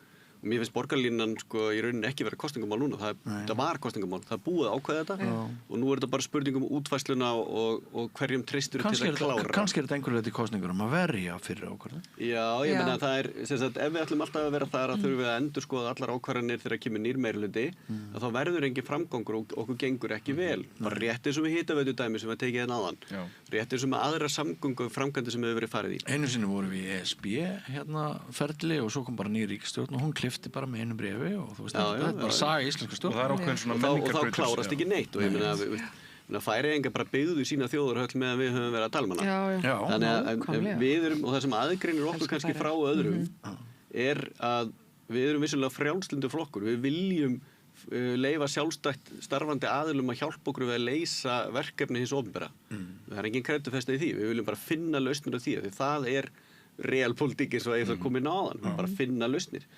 Mér finnst borgarlínan sko í rauninni ekki vera kosningamál núna, það var kosningamál, það búið að ákveða þetta og nú þetta bara spurning útfærsluna og hverjum treystur til að klára. Kannski þetta einhverju þetta í kosningunum að verja fyrir ákvörðun? Já, ég meina það sem sagt, ef við ætlum alltaf að vera þar að þurfum við að endurskoða allar ákvarðanir þegar kemur nýr meirihluti, þá verður engin framgangur og okkur gengur ekki vel. Bara rétt eins og við hitaveitudæmi sem við tekið hérna áðan, rétt eins og með aðra samgönguframkvæmdir sem hefur verið farið í. Einu sinni vorum við í ESB hérna ferli og svo kom bara ný ríkisstjórn og hún klippti bara með einu bréfi og þú veist þetta er bara saga íslenska stjórn. Og það ákveðin svona menningarbreyting. Og þá klárast ekki neitt og ég meina Færeyingar bara byggðu sína þjóðarhöll meðan við höfum verið að tala um hana. Þannig að við erum, og það sem aðgreinir okkur kannski frá öðrum, að við erum vissulega frjálslyndur flokkur. Við viljum leyfa sjálfstætt starfandi aðilum að hjálpa okkur við að leysa verkefni hins opinbera. Það er engin kreddufesta í því. Við viljum bara finna lausnir á því. Því það er realpolitík eins og það kom inn á áðan. Bara finna lausnir.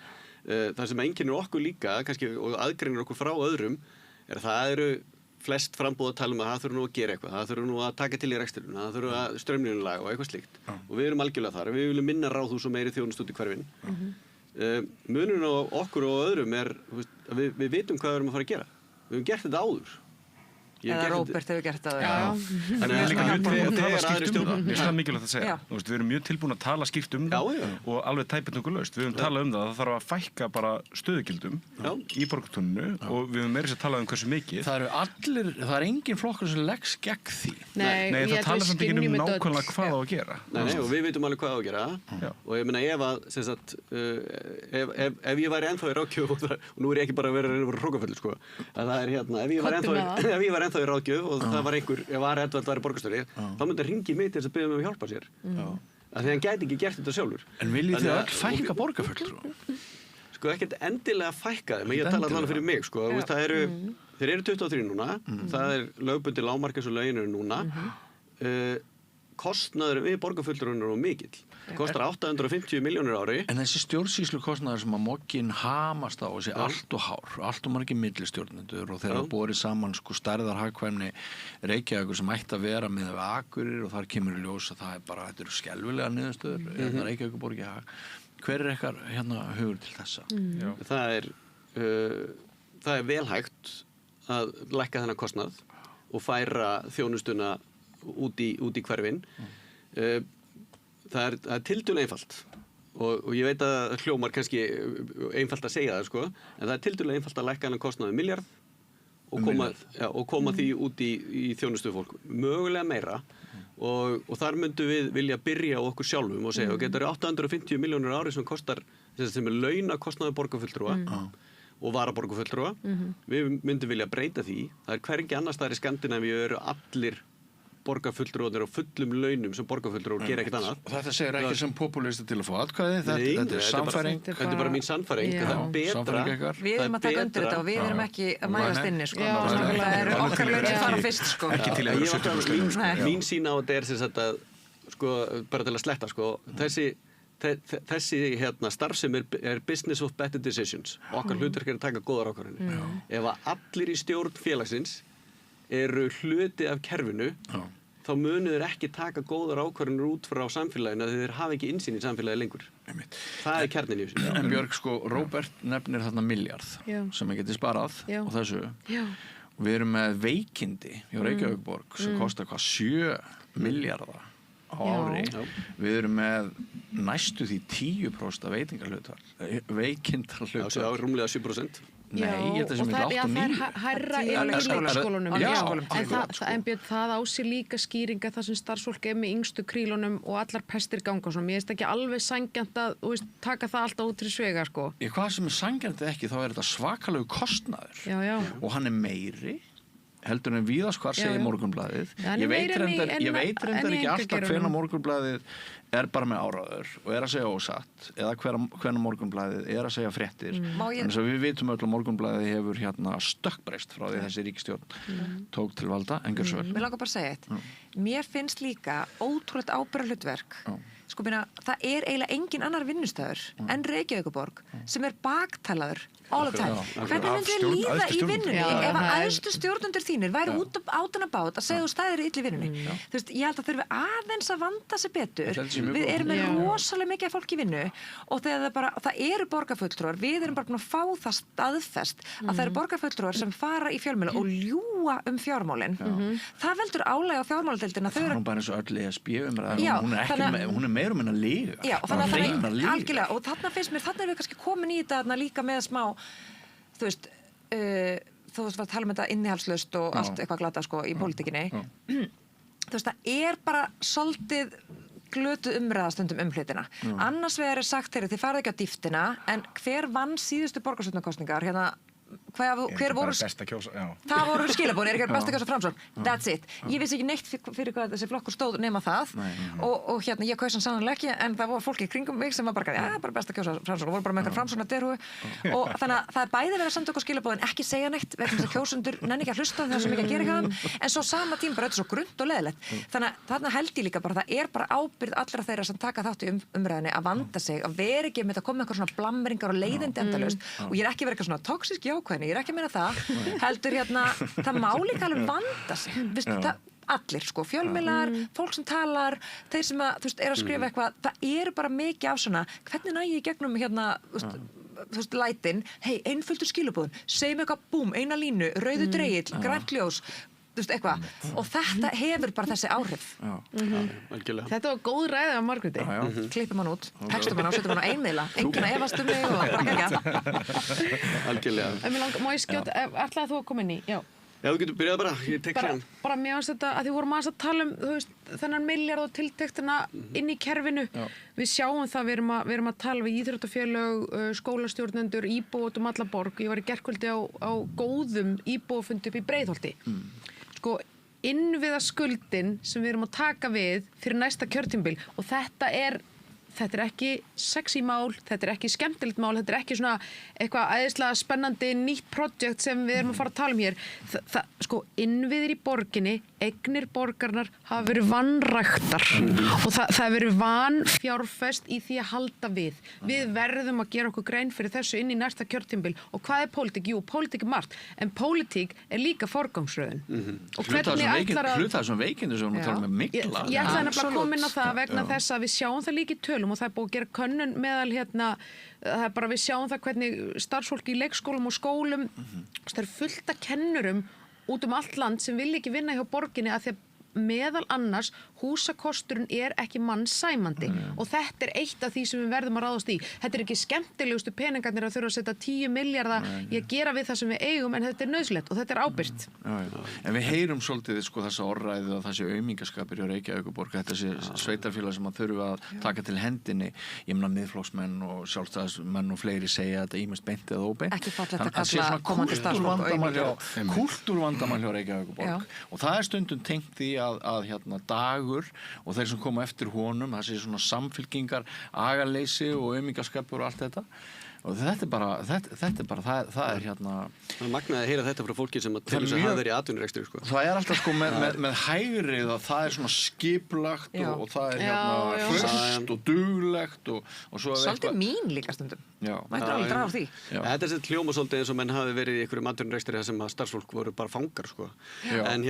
Það sem einkennir okkur líka, kannski, og aðgreinir okkur frá öðrum, er að það eru flest frambúð að tala um að það þurfa nú að gera eitthvað, það þurfa nú að taka til í reksturinn, það þurfa að straumlínulaga og eitthvað slíkt. Og við erum algjörlega þar, við viljum minna ráðhús og meiri þjónustu út í hverfin. Munurinn á okkur og öðrum er að við vitum hvað við erum að fara að gera. Við höfum gert þetta áður. Eða Róbert hefur gert það. Þannig að líka mjög tilbúin að tala skýrt það. Mér finnst það mikilvægt að segja. Við erum mjög tilbúin að tala skýrt það og alveg tæpið nokkuð laust. Við höfum talað það þarf að fækka bara stöðugildum í borgartúninu og við höfum meira að tala hversu mikið. Það er engin flokkur sem leggst gegn því. Nei, það talar samt ekki nákvæmlega hvað á að gera. Nei, og við vitum alveg hvað á að gera. Og ég meina ef ég væri ennþá í ráðgjöf og nú er ég ekki bara að vera hrókafullur sko. Ef ég var ennþá í ráðgjöf og það var einhver, ef Edvald var í borgarstjóri, þá myndi að ringi mig til þess að biðja mig að hjálpa sér. Því hann gæti ekki gert þetta sjálfur. En viljið þið öll fækka borgarfulltrúa? Sko ekkert endilega fækka þeim, ég tala allavega fyrir mig sko. Þeir eru 23 núna, það er lögbundið lágmark eins og lögin eru núna. Kostnaður við borgarfulltrúanum er mikill. Kostar 850 milljónir ári. En þessi stjórnsýslu kostnaður sem að mogginn hamast á þessi allt og hár, allt og margir millistjórnendur og þeirra borið saman sko stærðar hagkvæmni Reykjavíkur sem ætti að vera með Akurir og þar kemur í ljós að það er bara, þetta eru skelfilega niðurstöður, Reykjavíkur borgið hag. Hver er ykkar hugur til þessa? Það er það vel hægt að lækka þennan kostnað og færa þjónustuna út í hverfin. Það er tiltölulega einfalt og ég veit að hljómar kannski einfalt að segja það, sko, en það er tiltölulega einfalt að lækka þennan kostnað milljarð og koma því út í þjónustu fólk. Mögulega meira og þar myndum við vilja byrja á okkur sjálfum og segja, ok, það eru 850 milljónir á ári sem kostar, sem er launakostnaður borgarfulltrúa og varaborgarfulltrúa. Við myndum vilja breyta því. Það er hvergi annars staðar í Skandinavíu eru allir borgarfulltrúarnir á fullum launum sem borgarfulltrúar gera ekkert annað. Og þetta segir ekki sem popúlisti til að fá atkvæði, þetta er sannfæring. Þetta er bara mín sannfæring. Það er betra. Við erum að taka undir þetta og við erum ekki að mælast inni, sko. Það er okkar laun sem fara fyrst, sko. Ekki til að vera 70%. Mín sín á þetta er sem sagt að, sko, bara til að sletta, sko, þessi starf sem er business of better decisions. Okkar hlutverk er að taka góðar ákvarðanir. Ef að allir í stjórn félagsins eru hluti af kerfinu, þá munu þeir ekki taka góðar ákvarðanir út frá samfélaginu að þeir hafa ekki innsýn í samfélagi lengur. Það er kjarnin í þessu. En Björg, sko, Róbert nefnir þarna milljarð sem við getum sparað og þessu. Og við erum með veikindi hjá Reykjavíkurborg sem kostar 7 milljarða á ári. Við erum með næstu því 10% veikindarhlutfall. Já, rúmlega 7%. Nei, ég þetta sem er 8 og 9. Það er hærra í leikskólunum. En Björn, það á sér líka skýringa þar sem starfsfólk er með yngstu krílunum og allar pestir ganga og svona. Mér finnst ekki alveg sanngjarnt að taka það alltaf út til svega, sko. Hvað sem er sanngjarnt ekki, þá er þetta svakalegu kostnaður. Og hann er meiri heldur en víðast hvar segir Morgunblaðið. Ég veit reyndar ekki alltaf hvenær Morgunblaðið er bara með áráður og er að segja ósatt eða hvenær Morgunblaðið er að segja fréttir. Þannig að við vitum öll að Morgunblaðið hefur stökkbreyst frá því þessi ríkisstjórn tók til valda, en gjör svo vel. Mér langar bara að segja eitt. Mér finnst líka ótrúlegt ábyrgðarhlutverk. Sko, það er eiginlega engin annar vinnustæður en Reykjavíkurborg sem er baktalaður all the time. Hvernig myndi þið líða í vinnunni ef að æðstu stjórnendur þínir væri út átun að bát að segja þú stæðir illa í vinnunni? Þú veist, ég held að þurfi aðeins að vanda sig betur. Við erum með rosalega mikið fólk í vinnu og það eru borgarfulltrúar. Við erum bara búin að fá það staðfest að það eru borgarfulltrúar sem fara í fjölmiðla og ljúga fjármálin. Það veldur álag á fjármáladeildina. Það er bara eins og öll ESB-umræða. Hún er meira en að liga. Já, algjörlega. Og þarna finnst mér, þarna erum við kannski komin í þetta líka með smá, þú veist, þú veist, að tala um þetta innihaldslaust og allt eitthvað glata, sko, í pólitíkinni. Þú veist, það er bara svolítið glötuð umræða stundum hlutina. Annars vegar er sagt þeirri, þið farið ekki á dýftina, en hver vann síðustu borgarstjórnarkosningar? Hver voru það voru skilabúin, er ekki best að kjósa Framsókn, that's it. Ég vissi ekki neitt fyrir hvað þessi flokkur stóð nema það. Og ég kaus hann sannanlega ekki, en það voru fólki í kringum mig sem var bara best að kjósa Framsókn, voru bara með einhver Framsóknar derhúi og þannig að það er bæði verið að senda okkur skilabúin ekki segja neitt, vegna þess að kjósendur nenni ekki að hlusta þegar sem ekki að gera eitthvað, en svo sama tím bara þetta er svo grunnt og leðilegt. Þannig að þarna held ég líka bara, það er bara ábyrgð allra þeirra sem taka þátt í umræðunni að vanda sig, að vera ekki með að koma með eitthvað svona blamringar og leiðindi endalaust og ég er ekki verið eitthvað svona tóxisk jákvæðni, ég er ekki að meina það, heldur það má líka alveg vanda sig, vistu, allir, sko, fjölmiðlar, fólk sem talar, þeir sem að, þú veist, er að skrifa eitthvað, það eru bara mikið af svona, hvernig næ ég í gegnum þú veist, lætin, hei, einföldur skilabúðun, segjum eitthvað, búm, eina línu, rauðu dregill, grænt ljós, þú veist, eitthvað, og þetta hefur bara þessi áhrif. Þetta var góð ræða af Margréti. Klippum hann út, textum hann á, setjum hann á einmiðla, enginn að efast mig og bara ekki. Algjörlega. Má ég skjóta, ætlaði þú að koma inn í? Já, þú getur byrjað bara, ég tek sér. Bara mér finnst þetta, að því vorum aðeins að tala um, þú veist, þennan milljarð og tiltektina inn í kerfinu. Við sjáum það, við erum að tala við íþróttafélög, skólastjórnendur, íbúa út alla borg. Ég var í gærkvöldi á góðum íbúafundi upp í Breiðholti. Sko, innviða skuldin sem við erum að taka við fyrir næsta kjörtímabil og þetta er ekki sexy mál, þetta er ekki skemmtilegt mál, þetta er ekki svona eitthvað æðislega spennandi nýtt projekt sem við erum að fara að tala um hér. Sko, innviðir í borginni eignir borgarnar hafa verið vanræktar og það hefur verið vanfjárfest í því að halda við. Við verðum að gera okkur grein fyrir þessu inn í næsta kjörtímabil og hvað er pólitík? Jú, pólitík er margt, en pólitík er líka forgangsröðun. Og hvernig ætlar að... Hluta þessum veikindi sem við talum með mikla. Ég ætla nefnilega að koma inn á það vegna þess að við sjáum það líka í tölum og það er búið að gera könnun meðal það er bara við sjáum það hvernig starfsfólk í leikskólum og skólum, það er fullt af kennurum út allt land sem vil ekki vinna hjá borginni að því að meðal annars húsakosturinn er ekki mannsæmandi og þetta er eitt af því sem við verðum að ráðast í. Þetta er ekki skemmtilegustu peningarnir að þurfa að setja 10 milljarða í að gera við það sem við eigum en þetta er nauðsynlegt og þetta er ábyrgt. En við heyrum svolítið þessa orðræðu að það sé aumingaskapur hjá Reykjavíkurborg, þetta sé sveitarfélag sem að þurfa að taka til hendinni. Ég meina miðflokksmenn og sjálfstæðismenn og fleiri segja þetta ýmist beint eða óbeint. Ekki fallegt að kalla komandi starfsfólk kúltúrvandamál hjá Reykjavíkurborg og það er stundum tengt því að Dagur og þeir sem koma eftir honum, það sé svona samfylkingar, agaleysi og aumingaskapur og allt þetta og þetta er bara það er Það er magnaði að heyra þetta frá fólki sem að til þess að hafa verið í atvinnurekstri sko. Það er alltaf sko með hægrið að það er svona skiplagt og það er hraust og duglegt og svo svolítið mín líka stundum. Mættur alveg draga á því. Þetta er þetta hljóma svolítið eins og menn hafi verið í einhverjum atvinnurekstri þar sem að starfsfólk voru bara fangar sko. En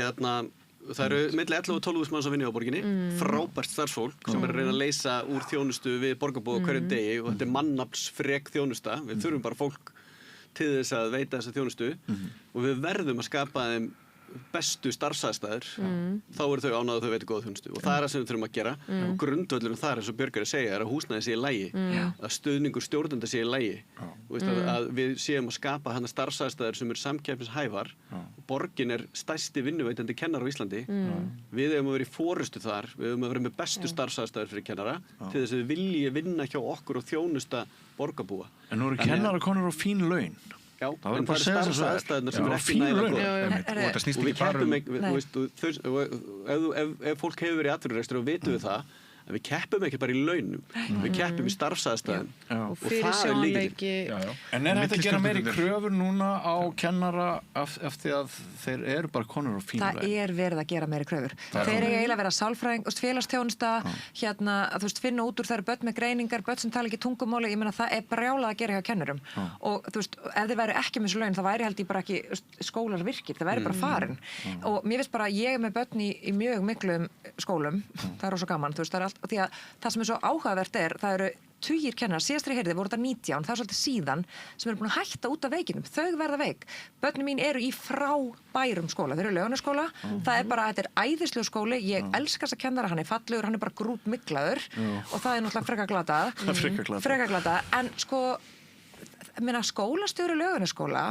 það eru milli 11 og 12 manns að vinna á borginni, frábært starfsfólk sem er að reyna að leysa úr þjónustu við borgarbúa hverjum degi og þetta er mannaflsfrek þjónusta. Við þurfum bara fólk til þess að veita þessa þjónustu og við verðum að skapa þeim bestu starfsaðstæður, þá eru þau ánægð að þau veitir góða þjónustu og það er það sem við þurfum að gera og grundvöllurinn þar eins og Björg er að segja er að húsnæði sé í lagi, að stuðningur stjórnenda sé í lagi að við séum að skapa hana starfsaðstæður sem eru samkeppnishæfar borgin er stærsti vinnuveitandi kennar á Íslandi við eigum að vera í forystu þar við eigum að vera með bestu starfsaðstæður fyrir kennara til þess að við vilji vinna hjá okkur og þjónusta borgarbúa. En nú eru kennarar konur á fín laun. Já, en það er starfsaðstæðunar sem er ekki nægilega góð. Og þetta snýst ekki bara ef fólk hefur verið í atvinnurekstri og vitum við það að við keppum ekki bara í launum, við keppum í starfsaðstæðum og það er líkið. En er þetta að gera meiri kröfur núna á kennara eftir að þeir eru bara konur og fínulega? Það er verið að gera meiri kröfur. Þeir eru eiginlega að vera sálfræðing, félagsþjónusta, þú veist, finna út úr það eru börn með greiningar, börn sem tala ekki tungumáli, ég meina það er brjálað að gera hjá kennurum. Og þú veist, ef þið væri ekki með þessu laun, það væri held ég bara ekki skólar virkir, það væri bara farin. Og mér finnst bara, ég er með börn í mjög miklum skólum, það er rosa gaman, þú veist, það er því að það sem er svo áhugavert það eru tugir kennarar, síðast þegar ég heyrði voru þetta 19, það er svolítið síðan sem eru búin að hætta út af veikinum, þau verða veik börnin mín eru í frábærum skóla þeir eru í Laugarnesskóla, það er bara, þetta er æðislegur skóli, ég elska þessa kennara hann er fallegur, hann er bara grútmiklaður og það er náttúrulega freka glatað en sko skólastjóri Laugarnesskóla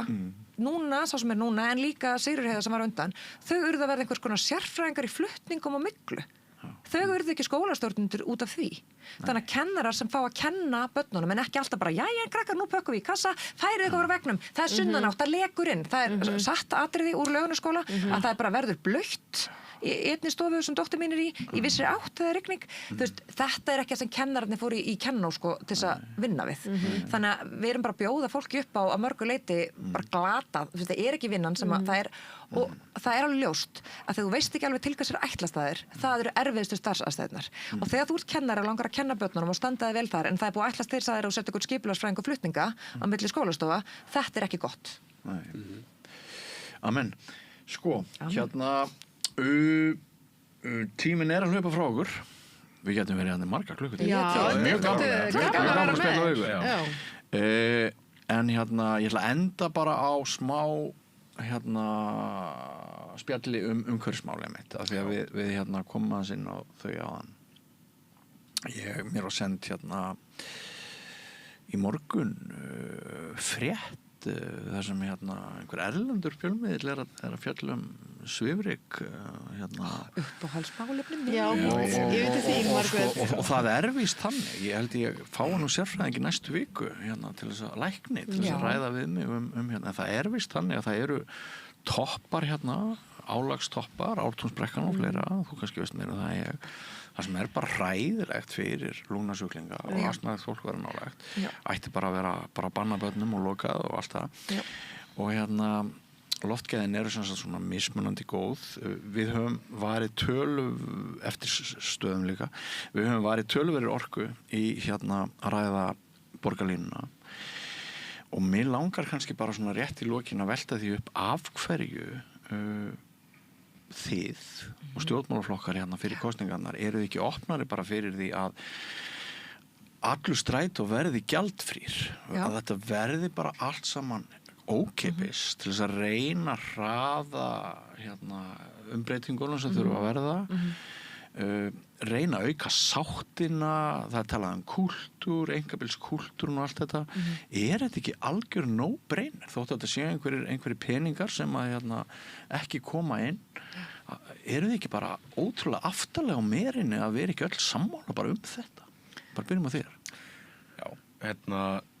núna, sá sem er núna en líka Sigríður Heiða sem var undan, þau urðu að verða einhvers konar sérfræðingar í flutningum og myglu þau urðu ekki skólastjórnendur út af því þannig að kennarar sem fá að kenna börnunum en ekki alltaf bara, jæja krakkar, nú pökkum við í kassa færið eitthvað á vegnum, það er sunnanátt, það lekur inn það er satt atriði úr Laugarnesskóla að það er bara verður blautt í einni stofu sem dóttir mín er í vissri átt þegar er rigning, þú veist, þetta er ekki það sem kennararnir fóru í kennó sko til þess að vinna við, þannig að við erum bara að bjóða fólki upp á að mörgu leiti bara glatað, þú veist, það er ekki vinnan sem að það er, og það er alveg ljóst að þegar þú veist ekki alveg til hvað sér ætlast það eru erfiðustu starfsaðstæðurnar og þegar þú ert kennari og langar að kenna börnunum og standaði vel þar en það er búið að ætlast þér og setja ykkur skipulagsfræðing og flutninga á milli skólastofa, þetta er ekki gott. Amen. Sko, hérna tíminn er að hlaupa frá okkur við getum verið hann margar klukkutíma mjög gaman að spila augur en hérna ég ætla að enda bara á smá spjalli umhverfismálið mitt af því að við hérna komum aðeins inn á þau áðan mér var send hérna í morgun frétt þar sem hérna einhver erlendur fjölmiðill er að fjalla svifryk uppáhaldsmálefni og það er víst þannig ég held ég fái nú sérfræðingi næstu viku hérna til þess að lækni til þess að ræða við mig hérna það er víst þannig að það eru toppar hérna álagstoppar, Ártúnsbrekkan og fleira þú kannski veist meira það sem er bara hræðilegt fyrir lungnasjúklinga og astmaðið fólk verður nálægt ætti bara að vera bara banna börnum og lokað og allt það og hérna loftgæðin eru sem sagt svona mismunandi góð. Við höfum varið eftir stöðum líka, við höfum varið töluverðir orku í að ræða borgarlínuna og mér langar kannski bara svona rétt í lokin að velta því upp af hverju þið og stjórnmálaflokkar fyrir kosningarnar eru þið ekki opnari bara fyrir því að allur strætó verði gjaldfrýr, að þetta verði bara allt saman ókeypis til þess að reyna að hraða umbreytingunum sem þurfa að verða, reyna að auka sáttina, það er talað kúltúr, einkabilskúltúrun og allt þetta. Er þetta ekki algjör no-brainer þótt að þetta séu einhverjir peningar sem að ekki koma inn? Eru þið ekki bara ótrúlega aftarlega á merinni að vera ekki öll sammála bara þetta? Bara byrjum á þér. Já,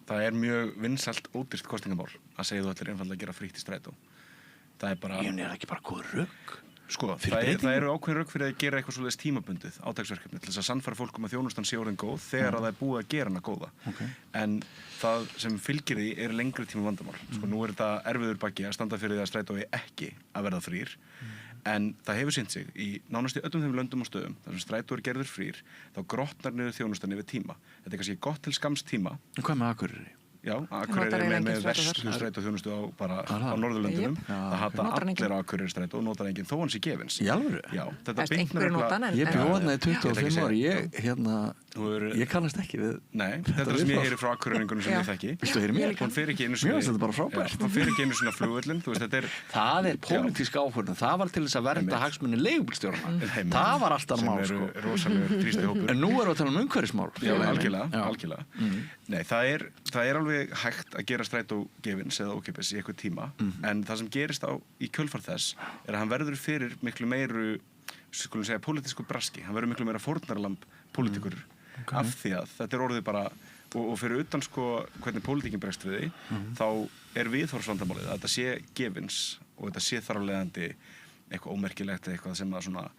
það er mjög vinsælt ódýrt kosningamál að segja þú allir einfaldlega að gera frítt í strætó. Það er bara... Ég er ekki bara góð rögg. Sko, það eru ákveðin rök fyrir að gera eitthvað svoleiðis tímabundið átaksverkefni til þess að sannfæra fólk að þjónustan sé orðin góð þegar að það er búið að gera hana góða. En það sem fylgir því er lengri tíma vandamál. Sko, nú er þetta erfiður baggi að standa fyrir því að strætói ekki að verða frýr, en það hefur sýnt sig í nánast í öllum þeim löndum og stöðum þar sem strætó er gerður frýr, þá grotnar niður þjónustan yfir tíma. Þetta er kannski gott til skamms tíma. En hvað með Akureyri? Já, Akureyri er með verstu strætóþjónustu á Norðurlöndunum. Það hata allir Akureyri strætó og notar enginn þó hann sé gefins. Í alvöru? Já, þetta bitnar nefnilega... Ég bjóð þarna í 25 ári, ég kannast ekki við... Nei, þetta er sem ég heyri frá Akureyringunum sem ég þekki. Viltu heyri mér? Hún fer ekki einu sinni... Mér finnst þetta bara frábært. Hún fer ekki einu sinni á flugvöllin, þú veist, þetta er... Það er pólitísk ákvörðun, það var til þess að vernda hagsmuni leigubílstjórana. Það var alltaf mál, sko. Sem eru rosalegur þrýsti hópur. En nú erum við að tala um umhverfismál. Já, algjörlega. Nei, það er alveg hægt að gera strætó gefins eða ókeypis í eitthvað tíma, en það sem gerist í kjölfar þess er að hann verður fyrir miklu meiru, skulum segja, pólitísku braski. Hann verður miklu meira fórnarlamb pólitíkur af því að þetta er orðið bara, og fyrir utan sko hvernig pólitíkin bregst við því, þá er viðhorfsvandamálið að þetta sé gefins og þetta sé þar af leiðandi eitthvað ómerkilegt eða eitthvað sem að svona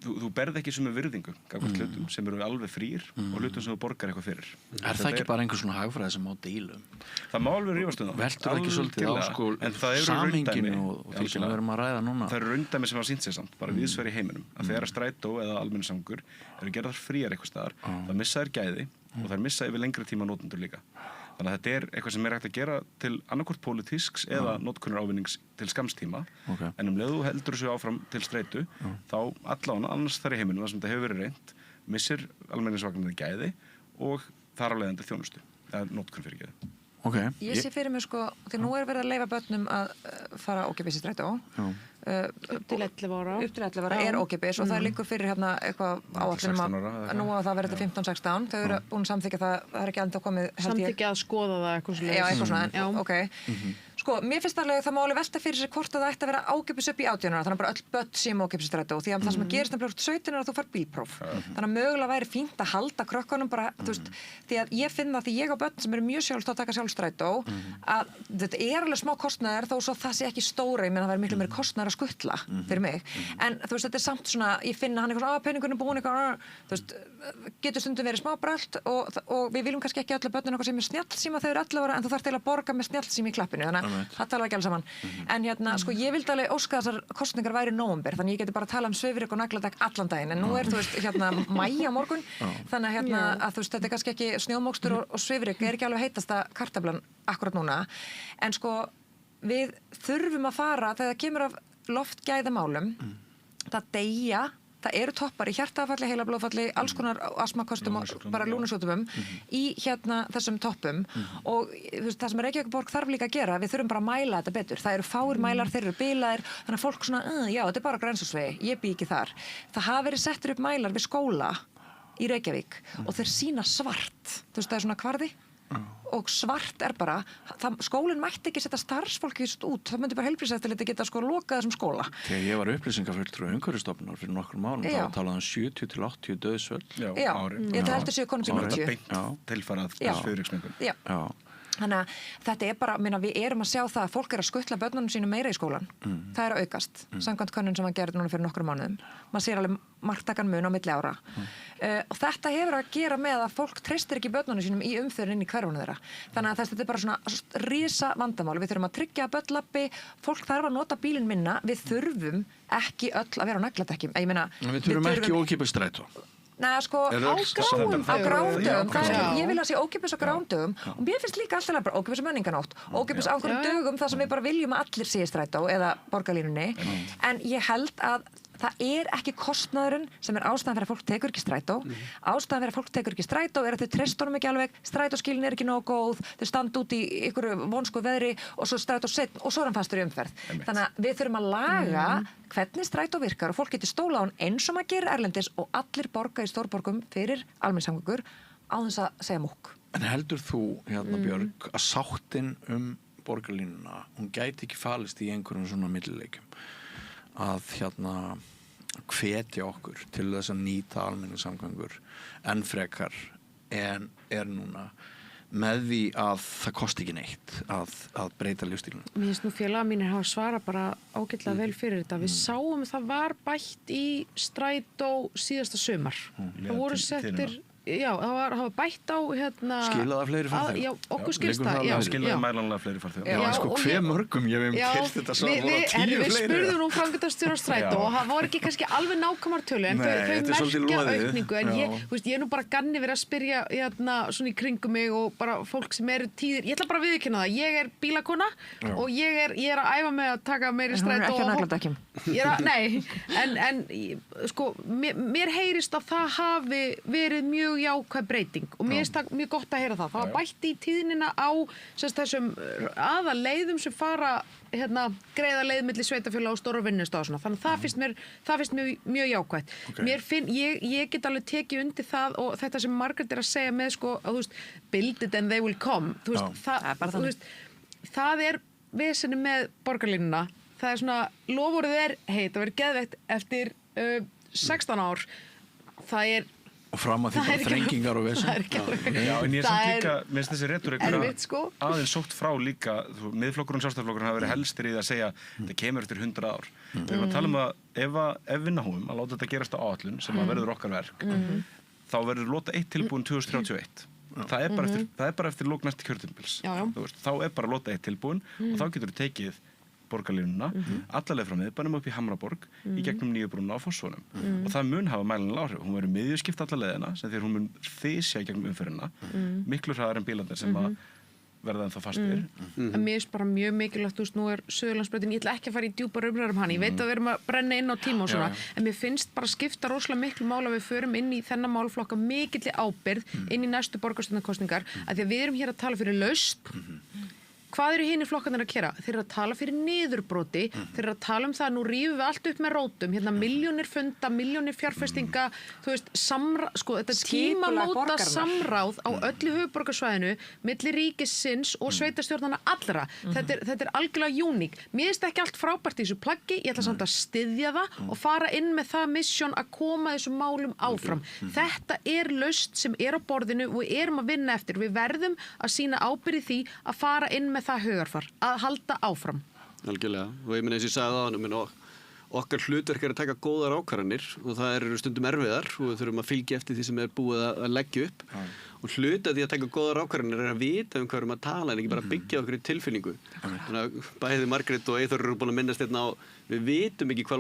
þú berð ekki sem virðingu gagnvart hlutum sem eru alveg frýr og hlutum sem þú borgar eitthvað fyrir. Er það ekki bara einhver svona hagfræði sem á deilum? Það má alveg rífast um það. Veltur það ekki svolítið á sko samhenginu og því sem við erum að ræða núna? Það eru raundæmi sem hafa sýnt sig samt, bara víðsvegar í heiminum, að þegar strætó eða almenningssamgöngur eru gerðar fríar eitthvað staðar, það missa þær gæði og þær missa yfir lengri tíma notendur líka. Þannig að þetta er eitthvað sem hægt að gera til annarkvort pólitísks eða notkunar ávinnings til skamstíma, en leið þú heldur þessu áfram til streitu, þá allan annars þar í heiminum, það sem þetta hefur verið reynt, missir almenningsvagnarnir gæði og þar af leiðandi þjónustu, eða notkun fyrir gæði. Ég sé fyrir mig sko, því nú er verið að leyfa börnum að fara ókeypis í strætó. Upp til 11 ára. Upp til 11 ára er ókeypis og það liggur fyrir eitthvað áætlunum að nú að það verður til 15-16. Þau eru búin að samþykja það er ekki ennþá komið, held ég. Samþykja að skoða það eitthvað svoleiðis. Já, eitthvað svona, ok. Sko, mér finnst alveg það má alveg velta fyrir sig hvort að það ætti að vera ákeypis upp í 18 ára, þannig að bara öll börn séu ókeypis í strætó, því að það sem gerist nefnilega 17 ára þú fær bílpróf. Þannig að mögulega væri fínt að halda krökkunum bara, þú veist, því að ég finn það því ég á börn sem eru mjög sjálfsagt að taka sjálfstrætó, að þetta er alveg smá kostnaður þó svo það sé ekki stóra, ég meina það væri miklu meiri kostnaður að skuttla fyrir mig. En þú veist, þetta er samt svona, ég finn hann eitthvað peningunum búin eitthvað, þú veist, getur stundum verið smá brölt og við viljum kannski ekki öllu börnin okkar sem er snjallsíma þegar 11 ára en þú þarft eiginlega að borga með snjallsíma í klappinu þannig að það tala ekki alls saman. En sko ég vildi alveg óska þessar kosningar væri í nóvember þannig ég geti bara að tala um svifryk og nagladag allan daginn en nú er þú veist maí á morgun þannig að þú veist þetta er kannski ekki snjómokstur og svifryk er ekki alveg heitasta kartaflan akkurat núna en sko við þurfum að fara þegar það kemur af loftgæðamálum það deyja það eru toppar í hjartaáfalli, heilablóðfalli, alls konar astmakostum og bara lúnasjúkdómum í þessum toppum og veist, það sem Reykjavíkurborg þarf líka að gera, við þurfum bara að mæla þetta betur. Það eru fáir mælar, þeir eru bilaðir, þannig að fólk svona, já, þetta er bara Grensásvegi, ég bý ekki þar. Það hafa verið settur upp mælar við skóla í Reykjavík og þeir sýna svart, þú veist, það er svona kvarði og svart er bara, skólinn mætti ekki setja starfsfólki út, það myndi bara heilbrigðiseftirlitið geta sko lokað þessum skóla. Þegar ég var upplýsingafulltrúi Umhverfisstofnunar fyrir nokkrum mánuðum, þá talaði 70 til 80 dauðsföll á ári. Já, ég heldur séu konum til 90. Beint tilfarað svifryksmengun. Já. Þannig að þetta bara, við erum að sjá það að fólk að skutla börnunum sínum meira í skólan. Það að aukast, samkvæmt könnun sem að gera núna fyrir nokkrum mánuðum. Maður sér alveg marktakan mun á milli ára. Og þetta hefur að gera með að fólk treystir ekki börnunum sínum í umferðin inn í hverfunu þeirra. Þannig að þetta er bara svona risa vandamál. Við þurfum að tryggja að börnlappi, fólk þarf að nota bílinn minna, við þurfum ekki öll að vera á nagladekkjum. Við þurfum ekki ókeypis strætó. Nei, sko, á grándögum, ég vil að sé ókeypis á grándögum og mér finnst líka alltaf bara ókeypis á menninganótt, ókeypis á einhverjum dögum þar sem við bara viljum að allir sé í strætó eða borgarlínunni, en ég held að það er ekki kostnaðurinn sem er ástæðan fyrir að fólk tekur ekki strætó. Ástæðan fyrir að fólk tekur ekki strætó er að þau treysta honum ekki alveg, strætóskilin er ekki nógu góð, þau standa út í einhverju vonsku veðri og svo strætó seinna og svo er hann fastur í umferð. Þannig að við þurfum að laga hvernig strætó virkar og fólk getur stólað á hann eins og maður gerir erlendis og allir borga í stórborgum fyrir almenningssamgöngur á þess að segja múkk. En heldur þú, Björg, að sáttin borgarlínuna, hún gæti ekki falist í einhverjum svona millileikjum? Að hvetja okkur til þess að nýta almenningssamgöngur enn frekar en er núna með því að það kosti ekki neitt að breyta lífstílunum. Mér finnst nú félagar mínir hafa svarað bara ágætlega vel fyrir þetta. Við sáum það var bætt í strætó síðasta sumar. Það voru settir það var bætt á skilaða fleiri farþega. Já, okkur skilst það. Skilaða mælanlega fleiri farþega. Já, hve mörgum ég hef keyrt þetta svo voru 10 fleiri. Við spurðum nú framkvæmdastjóra strætó og það voru ekki kannski alveg nákvæmar tölu en þau merkja aukningu en ég er nú bara ganni verið að spyrja svona í kringum mig og bara fólk sem eru tíðir, ég ætla bara að viðurkenna það, ég er bílakona og ég er að æfa mig að taka meiri strætó. Sko, mér heyrist að það hafi verið mjög jákvæð breyting og mér finnst það mjög gott að heyra það. Það var bætt í tíðnina á þessum aðaleiðum sem fara greiða leið milli sveitarfélaga og stóra vinnustöða og svona. Þannig að það finnst mér mjög jákvætt. Ég get alveg tekið undir það og þetta sem Margrét er að segja með sko, að, build it and they will come. Það er vesenið með borgarlínuna. Það er svona, loforðið er, það verður geðveikt eftir 16 ár. Það er og fram að því bara þrengingar og vesen. Já, en ég er samt líka, minnst þessi retóríkur aðeins sótt frá líka, Miðflokkurinn og Sjálfstæðisflokkurinn hafa verið helstir í það að segja þetta kemur eftir 100 ár. Við erum að tala um að ef við náum að láta þetta gerast á áætlun sem að verður okkar verk, þá verður lota 1 tilbúin 2031. Það er bara eftir lok næsta kjörtímabils. Þá er bara lota 1 tilbúin og þá getur við tekið borgarlínuna, allaleg frá miðbænum upp í Hamraborg í gegnum Nýju brúna á Fossvogum og það mun hafa mælanlega áhrif. Hún verður miðjuskipt alla leiðina sem því hún mun þysja í gegnum umferðina miklu hraðar en bílarnir sem að verða ennþá fastir. En mér finnst bara mjög mikilvægt, nú er Suðurlandsbrautin, ég ætla ekki að fara í djúpar umræður um hana, ég veit að við erum að brenna inn á tíma og svona, en mér finnst bara skipta rosalega miklu mála að við förum inn í þennan málflokka mikilli ábyrgð inn í næstu borgarstjórnarkosningar, af því að við erum hér að tala fyrir lausn. Hvað eru hinir flokkarnir að gera? Þeir eru að tala fyrir niðurbroti, þeir eru að tala um það að nú rífum við allt upp með rótum, milljónir funda, milljónir fjárfestinga, þetta tímamóta samráð á öllu höfuðborgarsvæðinu, milli ríkisins og sveitarstjórnanna allra. Þetta er algjörlega uník. Mér finnst ekki allt frábært í þessu plaggi, ég ætla samt að styðja það og fara inn með það mission að koma þessum málum áfram. Þetta er lausn sem er á borðinu og við erum að vinna eftir. Við verðum að sýna ábyrgð í því að fara inn með það hugarfar, að halda áfram. Algjörlega, og ég eins og ég sagði á hann, okkar hlutverk er að taka góðar ákvarðanir og það eru stundum erfiðar og við þurfum að fylgja eftir því sem er búið að leggja upp og hluta því að taka góðar ákvarðanir er að vita hvað við erum að tala en ekki bara byggja okkur í tilfinningu. Þannig að bæði Margrét og Eyþór eru búin að minnast á við vitum ekki hvað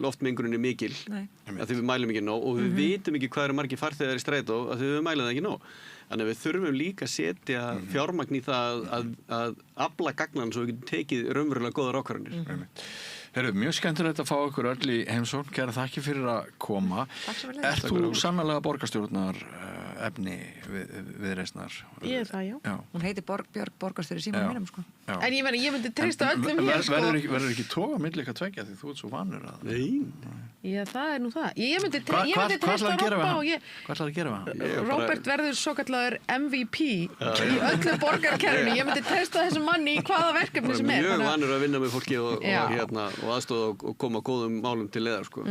loftmengunin er mikil af því við mælum ekki nóg og við vitum ekki hvað eru margir farþegar í strætó af því við mælum það ekki nóg. Þannig að við þurfum líka að setja fjármagn í það að afla gagnan svo við getum tekið raunverulega góðar ákvarðanir. Mjög skemmtilegt að fá okkur öll í heimsókn. Kæra þakkir fyrir að koma. Ert þú sannarlega borgarstjórnar efni Viðreisnar? Ég er það, já. Hún heitir Björg borgarstjóri Símon mínum, sko. En ég myndi treysta öllum hér, sko. Verður ekki toga milli eitthvað tveggja því þú ert svo vanur að... Nei. Já, það er nú það. Ég myndi treysta Robba og ég... Hvað ætlaði að gera við hann? Robert verður svokallaður MVP í öllu borgarkerfinu. Ég myndi treysta þessum manni í hvaða verkefni sem er. Mjög vanur að vinna með fólki og aðstoða og koma góðum málum til leiðar, sko.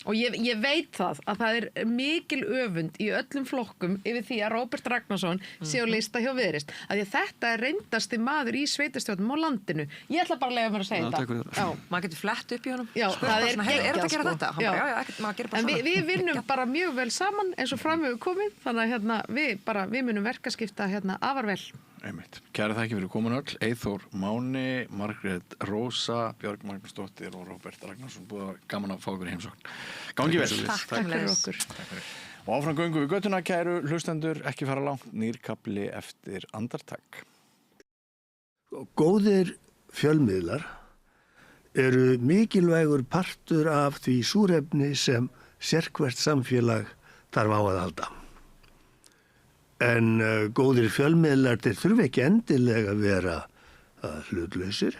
Og ég veit að það er mikil öfund í öllum flokkum yfir því að Róbert Ragnarsson sé á lista hjá Viðreisn. Af því að þetta er reyndasti maður í sveitarstjórnum á landinu. Ég ætla bara að leyfa mér að segja takk fyrir þetta. það. Maður getur flett upp í honum. Já, það er Er þetta að gera geggjað, þetta? sko. Já, ekkert, maður gerir bara En svona. við vinnum bara mjög vel saman eins og fram hefur komið, þannig að við munum verkaskipta afar vel. Einmitt. Kæra þakki fyrir komin öll. Eyþór Máni, Margrét Rósa, Björg Magnúsdóttir og Róbert Ragnarsson. Búið að vera gaman að fá ykkur í heimsókn. Gangi vel. Takk fyrir okkur. Og áfram göngum við göttuna, kæru hlustendur, ekki fara langt, nýr kapli eftir andartak. Góðir fjölmiðlar eru mikilvægur partur af því súrefni sem sérhvert samfélag þarf á að halda. En góðir fjölmiðlar, þeir þurfa ekki endilega að vera hlutlausir,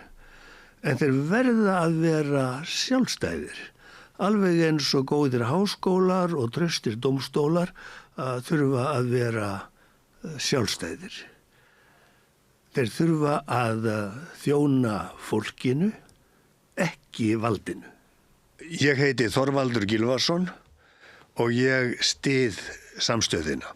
en þeir verða að vera sjálfstæðir. Alveg eins og góðir háskólar og traustir dómstólar þurfa að vera sjálfstæðir. Þeir þurfa að þjóna fólkinu, ekki valdinu. Ég heiti Þorvaldur Gylfason og ég styð samstöðina.